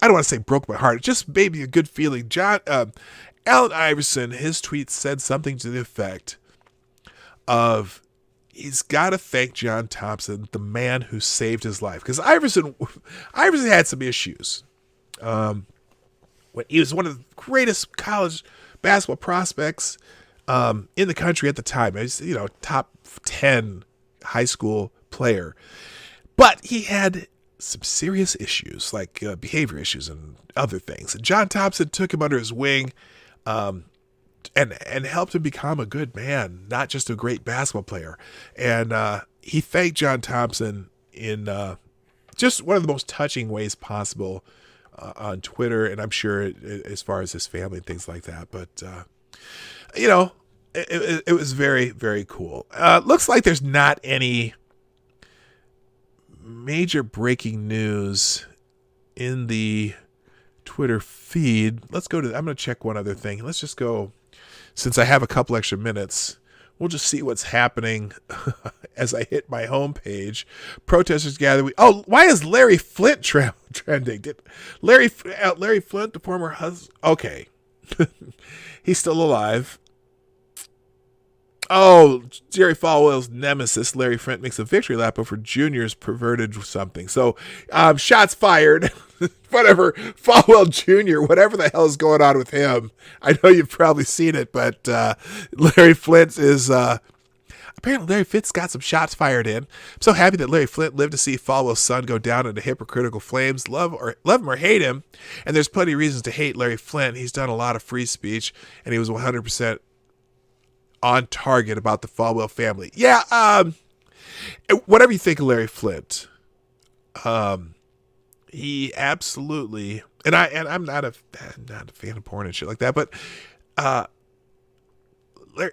don't want to say broke my heart. It just made me a good feeling. Allen Iverson, his tweet said something to the effect of, he's got to thank John Thompson, the man who saved his life. Because Iverson had some issues. When he was one of the greatest college basketball prospects in the country at the time. He was, top 10 high school player. But he had some serious issues, like behavior issues and other things. And John Thompson took him under his wing, and helped him become a good man, not just a great basketball player. And he thanked John Thompson in just one of the most touching ways possible on Twitter, and I'm sure as far as his family and things like that. But it was very, very cool. Looks like there's not any major breaking news in the Twitter feed. I'm going to check one other thing. Let's just go, since I have a couple extra minutes, we'll just see what's happening as I hit my homepage. Protesters gather. Why is Larry Flynt trending? Did Larry Flynt, the former husband? Okay. He's still alive. Jerry Falwell's nemesis, Larry Flynt, makes a victory lap over Junior's perverted something. So, shots fired. Whatever, Falwell Jr., whatever the hell is going on with him. I know you've probably seen it, but Larry Flynt is, Apparently Larry Flynt's got some shots fired in. I'm so happy that Larry Flynt lived to see Falwell's son go down into hypocritical flames. Love him or hate him. And there's plenty of reasons to hate Larry Flynt. He's done a lot of free speech, and he was 100% on target about the Falwell family. Yeah, whatever you think of Larry Flynt, he absolutely, and I'm not a fan of porn and shit like that, but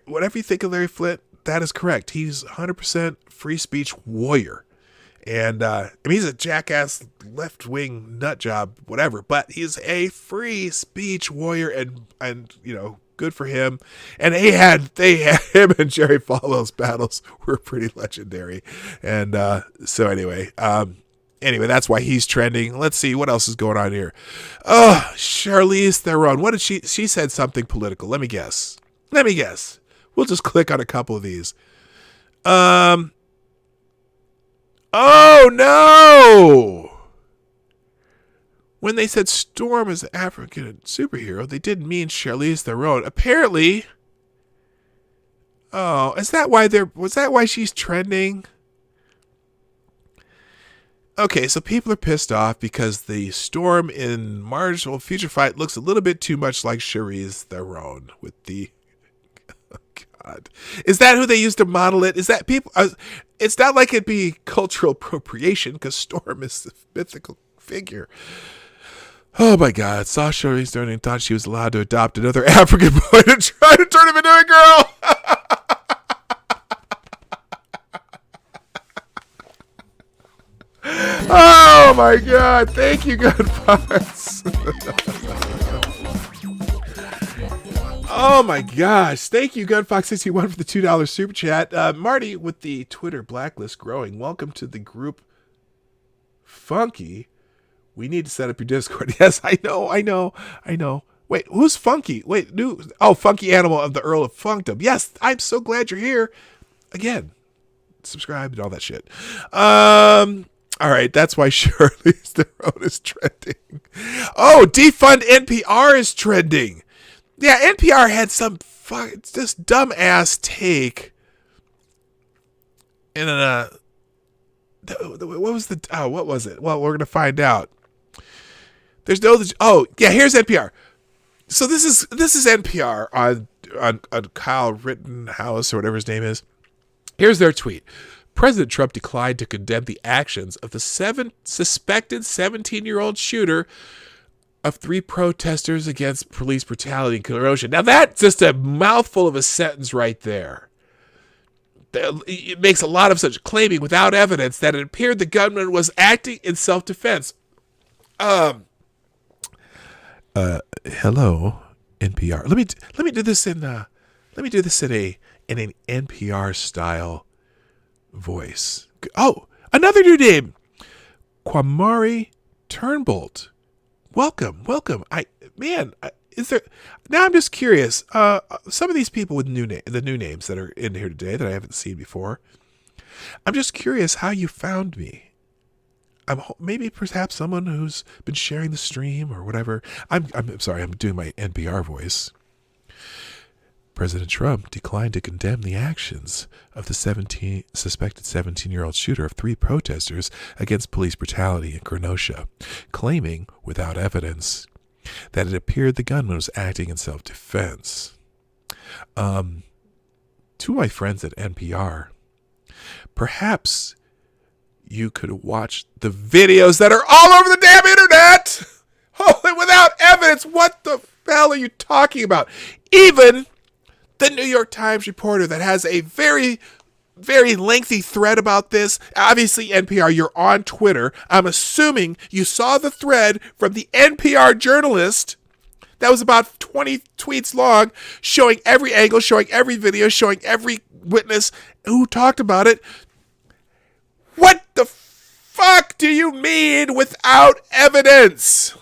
whatever you think of Larry Flynt, that is correct. He's 100% free speech warrior. And I mean, he's a jackass left-wing nut job, whatever, but he's a free speech warrior, and you know, good for him. And they had him and Jerry Falwell's battles were pretty legendary. And so anyway, that's why he's trending. Let's see what else is going on here. Oh, Charlize Theron. What did she said something political. Let me guess. We'll just click on a couple of these. Oh no! When they said Storm is an African superhero, they didn't mean Charlize Theron. Apparently. Oh, was that why she's trending? Okay, so people are pissed off because the Storm in Marvel Future Fight looks a little bit too much like Charlize Theron with the... Oh, God. Is that who they used to model it? Is that people... it's not like it'd be cultural appropriation because Storm is a mythical figure. Oh, my God. Saw Charlize Theron and thought she was allowed to adopt another African boy to try to turn him into a girl. Oh my God! Thank you, Gunfox. Oh my gosh! Thank you, Gunfox61 for the $2 super chat. Marty with the Twitter blacklist growing. Welcome to the group. Funky. We need to set up your Discord. Yes, I know. Wait, who's Funky? Wait, Funky Animal of the Earl of Funkdom. Yes, I'm so glad you're here. Again, subscribe and all that shit. All right, that's why Charlize Theron is trending. Oh, defund NPR is trending. Yeah, NPR had some just dumbass take. And what was it? Well, we're gonna find out. Here's NPR. So this is NPR on Kyle Rittenhouse or whatever his name is. Here's their tweet. President Trump declined to condemn the actions of the suspected 17-year-old shooter of 3 protesters against police brutality and coercion. Now that's just a mouthful of a sentence right there. It makes a lot of sense, claiming without evidence that it appeared the gunman was acting in self-defense. Hello, NPR. Let me do this in an NPR style voice. Oh, another new name. Kwamari Turnbolt. Welcome. Is there now? I'm just curious. Some of these people with the new names that are in here today that I haven't seen before. I'm just curious how you found me. Maybe perhaps someone who's been sharing the stream or whatever. I'm sorry. I'm doing my NPR voice. President Trump declined to condemn the actions of the suspected 17-year-old shooter of 3 protesters against police brutality in Kenosha, claiming, without evidence, that it appeared the gunman was acting in self-defense. To my friends at NPR, perhaps you could watch the videos that are all over the damn internet! Holy, without evidence, what the hell are you talking about? Even the New York Times reporter that has a very, very lengthy thread about this. Obviously, NPR, you're on Twitter. I'm assuming you saw the thread from the NPR journalist that was about 20 tweets long, showing every angle, showing every video, showing every witness who talked about it. What the fuck do you mean without evidence?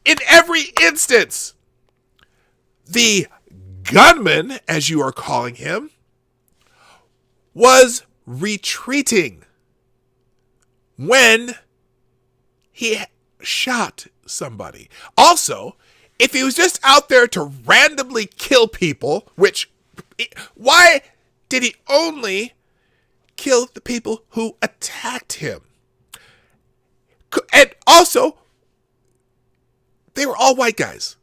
In every instance, the gunman, as you are calling him, was retreating when he shot somebody. Also, if he was just out there to randomly kill people, why did he only kill the people who attacked him? And also, they were all white guys.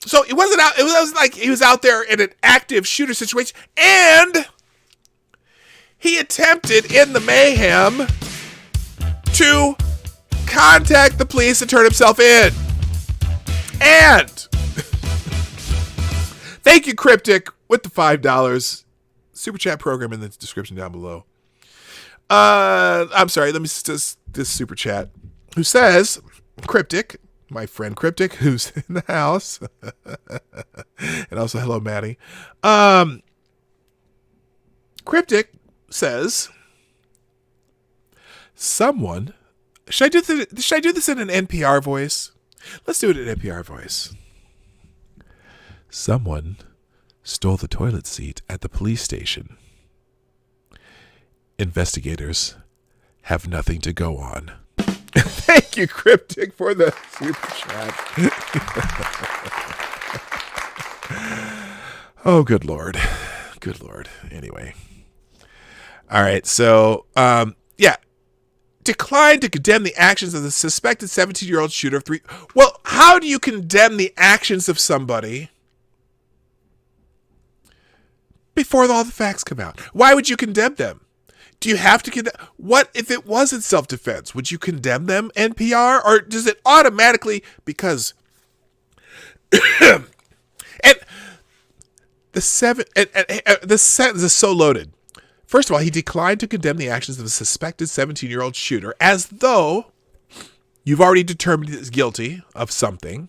So it wasn't like he was out there in an active shooter situation. And he attempted in the mayhem to contact the police and turn himself in. And thank you, Cryptic, with the $5 super chat program in the description down below. I'm sorry, let me just this super chat who says, Cryptic, my friend Cryptic, who's in the house, and also hello, Maddie. Cryptic says, someone, should I do this in an NPR voice? Let's do it in an NPR voice. Someone stole the toilet seat at the police station. Investigators have nothing to go on. Thank you, Cryptic, for the super chat. Oh, good Lord. Good Lord. Anyway. All right. So, yeah. Declined to condemn the actions of the suspected 17-year-old shooter of 3. Well, how do you condemn the actions of somebody before all the facts come out? Why would you condemn them? Do you have to condemn? What if it wasn't self-defense? Would you condemn them, NPR? Or does it automatically, because and the sentence is so loaded. First of all, he declined to condemn the actions of a suspected 17-year-old shooter as though you've already determined he's guilty of something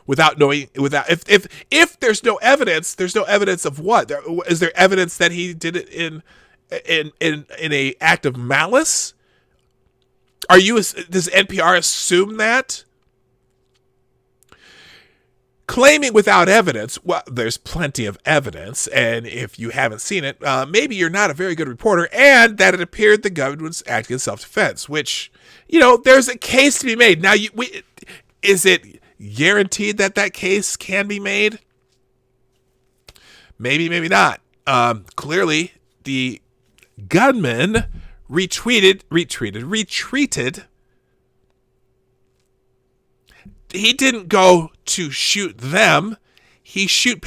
without knowing, if there's no evidence of what? Is there evidence that he did it in a act of malice? Does NPR assume that? Claiming without evidence, well, there's plenty of evidence, and if you haven't seen it, maybe you're not a very good reporter, and that it appeared the gun was acting in self-defense, which, there's a case to be made. Now, is it guaranteed that case can be made? Maybe, maybe not. Clearly, the gunman retreated. He didn't go to shoot them. He shot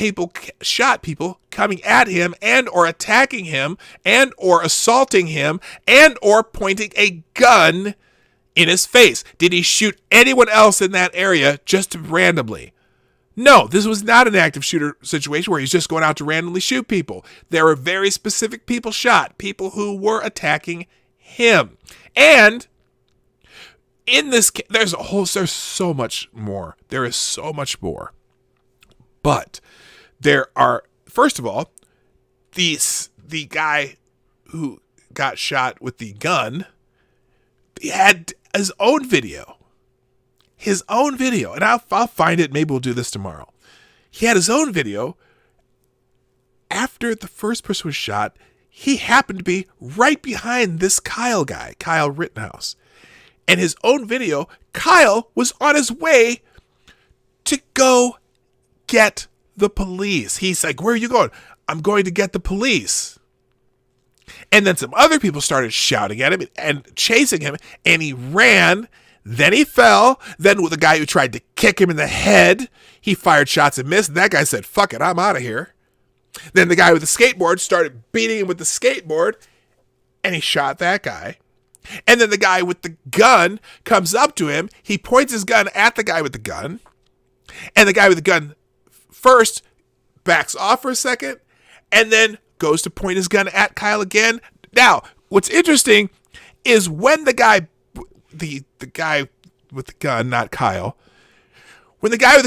people coming at him and or attacking him and or assaulting him and or pointing a gun in his face. Did he shoot anyone else in that area just randomly? No, this was not an active shooter situation where he's just going out to randomly shoot people. There were very specific people shot, people who were attacking him. And in this case, there's so much more. There is so much more. But there are, first of all, the guy who got shot with the gun, he had his own video. And I'll find it. Maybe we'll do this tomorrow. He had his own video. After the first person was shot, he happened to be right behind this Kyle guy, Kyle Rittenhouse. And his own video, Kyle was on his way to go get the police. He's like, where are you going? I'm going to get the police. And then some other people started shouting at him and chasing him, and he ran. Then he fell. Then with the guy who tried to kick him in the head, he fired shots and missed. And that guy said, fuck it, I'm out of here. Then the guy with the skateboard started beating him with the skateboard, and he shot that guy. And then the guy with the gun comes up to him. He points his gun at the guy with the gun. And the guy with the gun first backs off for a second and then goes to point his gun at Kyle again. Now, what's interesting is when the guy with the gun, not Kyle, when the guy with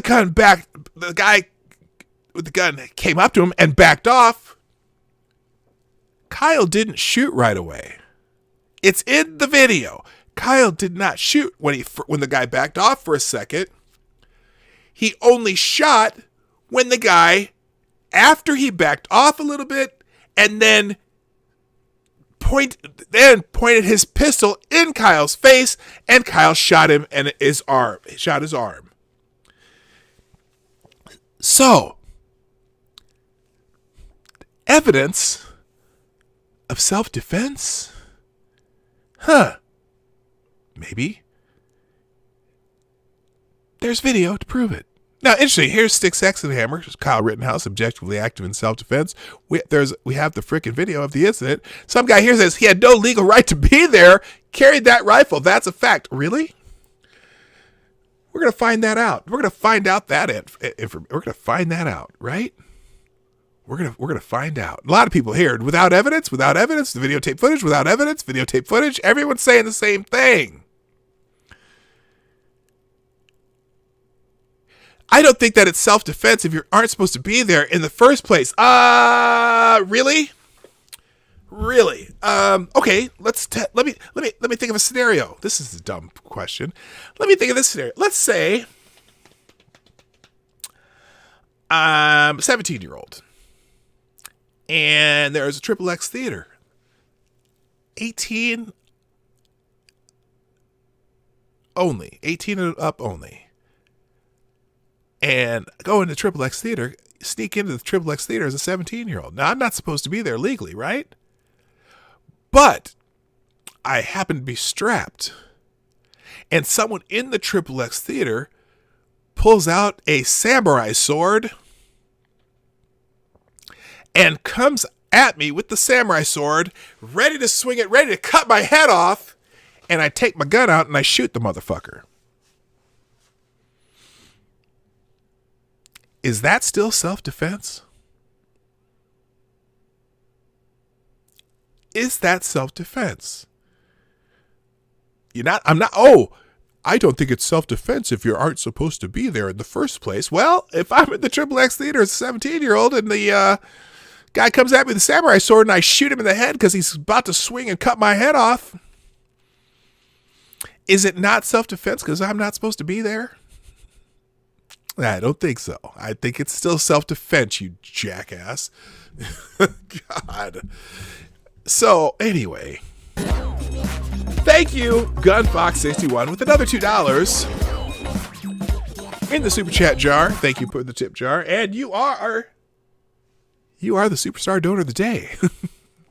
the gun came up to him and backed off, Kyle didn't shoot right away. It's in the video. Kyle did not shoot when the guy backed off for a second. He only shot when the guy, after he backed off a little bit, and then pointed his pistol in Kyle's face, and Kyle shot him and his arm. So, evidence of self-defense? Huh. Maybe. There's video to prove it. Now, interesting. Here's Stick, Sex, and Hammer. Kyle Rittenhouse, objectively active in self-defense. We have the freaking video of the incident. Some guy here says he had no legal right to be there. Carried that rifle. That's a fact. Really? We're gonna find that out. We're gonna find out that we're gonna find that out, right? We're gonna find out. A lot of people here without evidence, the videotape footage, without evidence, videotape footage. Everyone's saying the same thing. I don't think that it's self-defense if you aren't supposed to be there in the first place. Really? Really? Okay, let me think of a scenario. This is a dumb question. Let me think of this scenario. Let's say I'm a 17-year-old and there's a XXX theater. 18 only. 18 and up only. And go into XXX theater, sneak into the XXX theater as a 17-year-old. Now, I'm not supposed to be there legally, right? But I happen to be strapped. And someone in the XXX theater pulls out a samurai sword and comes at me with the samurai sword, ready to swing it, ready to cut my head off. And I take my gun out and I shoot the motherfucker. Is that still self-defense? Is that self-defense? I don't think it's self-defense if you aren't supposed to be there in the first place. Well, if I'm at the XXX theater as a 17-year-old and the guy comes at me with a samurai sword and I shoot him in the head because he's about to swing and cut my head off, is it not self-defense because I'm not supposed to be there? I don't think so. I think it's still self-defense, you jackass. God. So, anyway. Thank you, Gunfox61, with another $2 in the super chat jar. Thank you for the tip jar. And you are the superstar donor of the day.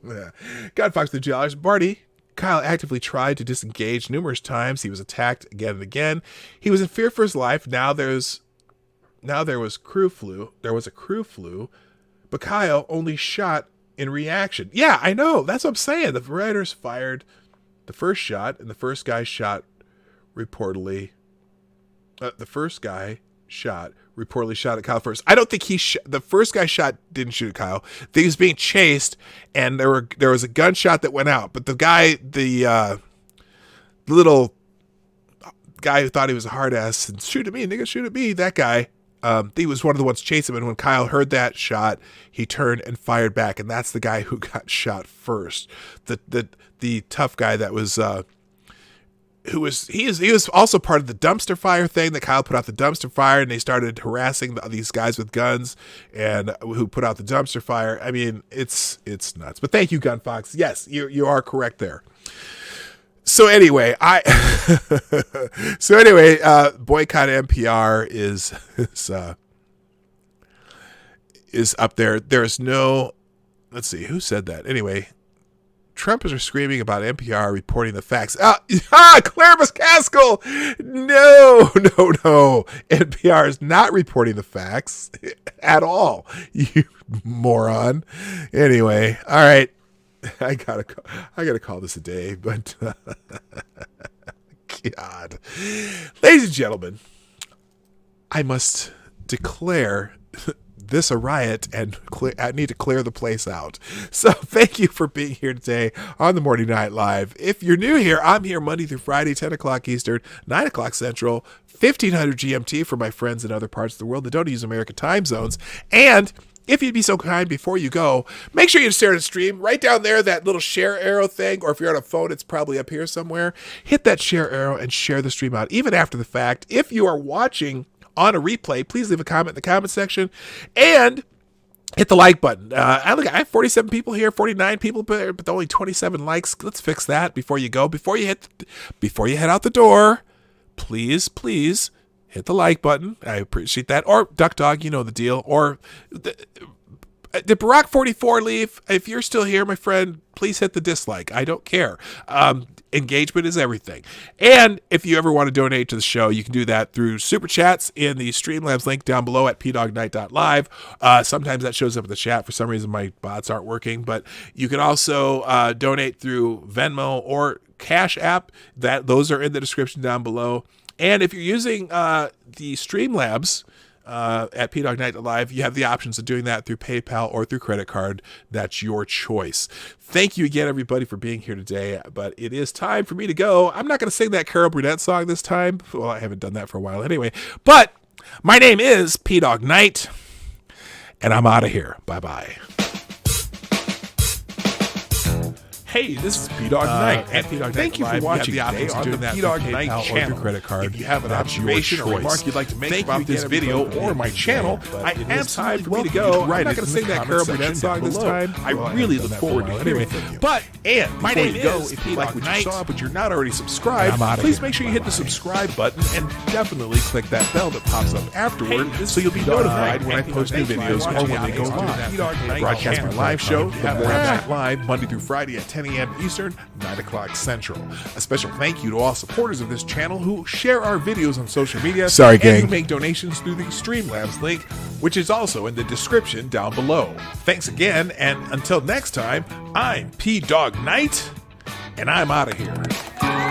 Gunfox with $2. Barty. Kyle actively tried to disengage numerous times. He was attacked again and again. He was in fear for his life. Now there was crew flu. There was a crew flu, but Kyle only shot in reaction. Yeah, I know. That's what I'm saying. The Raiders fired the first shot, and the first guy shot reportedly. Reportedly shot at Kyle first. I don't think the first guy didn't shoot at Kyle. He was being chased, and there was a gunshot that went out. But the guy, the little guy who thought he was a hard ass and shoot at me, nigga, shoot at me. That guy. He was one of the ones chasing him, and when Kyle heard that shot, he turned and fired back, and that's the guy who got shot first. The tough guy that was he was also part of the dumpster fire thing that Kyle put out the dumpster fire, and they started harassing these guys with guns and who put out the dumpster fire. I mean, it's nuts. But thank you, Gunfox. Yes, you are correct there. So anyway, boycott NPR is up there. There's no, let's see, who said that? Anyway, Trumpers are screaming about NPR reporting the facts. Claire McCaskill! No. NPR is not reporting the facts at all, you moron. Anyway, all right. I gotta call this a day, but God, ladies and gentlemen, I must declare this a riot and I need to clear the place out. So thank you for being here today on the Morning Night Live. If you're new here, I'm here Monday through Friday, 10 o'clock Eastern, 9 o'clock Central, 1500 GMT for my friends in other parts of the world that don't use American time zones. And if you'd be so kind, before you go, make sure you share the stream. Right down there, that little share arrow thing, or if you're on a phone, it's probably up here somewhere. Hit that share arrow and share the stream out, even after the fact. If you are watching on a replay, please leave a comment in the comment section and hit the like button. I have 47 people here, 49 people, but only 27 likes. Let's fix that before you go. Before you head out the door, please hit the like button. I appreciate that. Or Duck Dog, you know the deal. Or did Barack 44 leave? If you're still here, my friend, please hit the dislike. I don't care. Engagement is everything. And if you ever want to donate to the show, you can do that through Super Chats in the Streamlabs link down below at pdognight.live. Sometimes that shows up in the chat. For some reason, my bots aren't working. But you can also donate through Venmo or Cash App. Those are in the description down below. And if you're using the Streamlabs at pdognight.live, you have the options of doing that through PayPal or through credit card. That's your choice. Thank you again, everybody, for being here today. But it is time for me to go. I'm not going to sing that Carol Burnett song this time. Well, I haven't done that for a while anyway. But my name is Dawg Knight, and I'm out of here. Bye-bye. Hey, this is Dawg Knight, and thank you for watching today on the Dawg Knight Channel. Credit card. If you have an observation or remark you'd like to make about this video or my channel, I absolutely welcome you to write it. I'm not going to sing that Carol Burnett song this time. I really look forward to hearing from you. But, and my name is if you like what you saw, but you're not already subscribed, please make sure you hit the subscribe button and definitely click that bell that pops up afterward so you'll be notified when I post new videos or when they go live. I broadcast my live show, The More Night Live, Monday through Friday at 10 a.m. Eastern, 9 o'clock Central. A special thank you to all supporters of this channel who share our videos on social media and who make donations through the Streamlabs link, which is also in the description down below. Thanks again, and until next time, I'm Dawg Knight, and I'm out of here.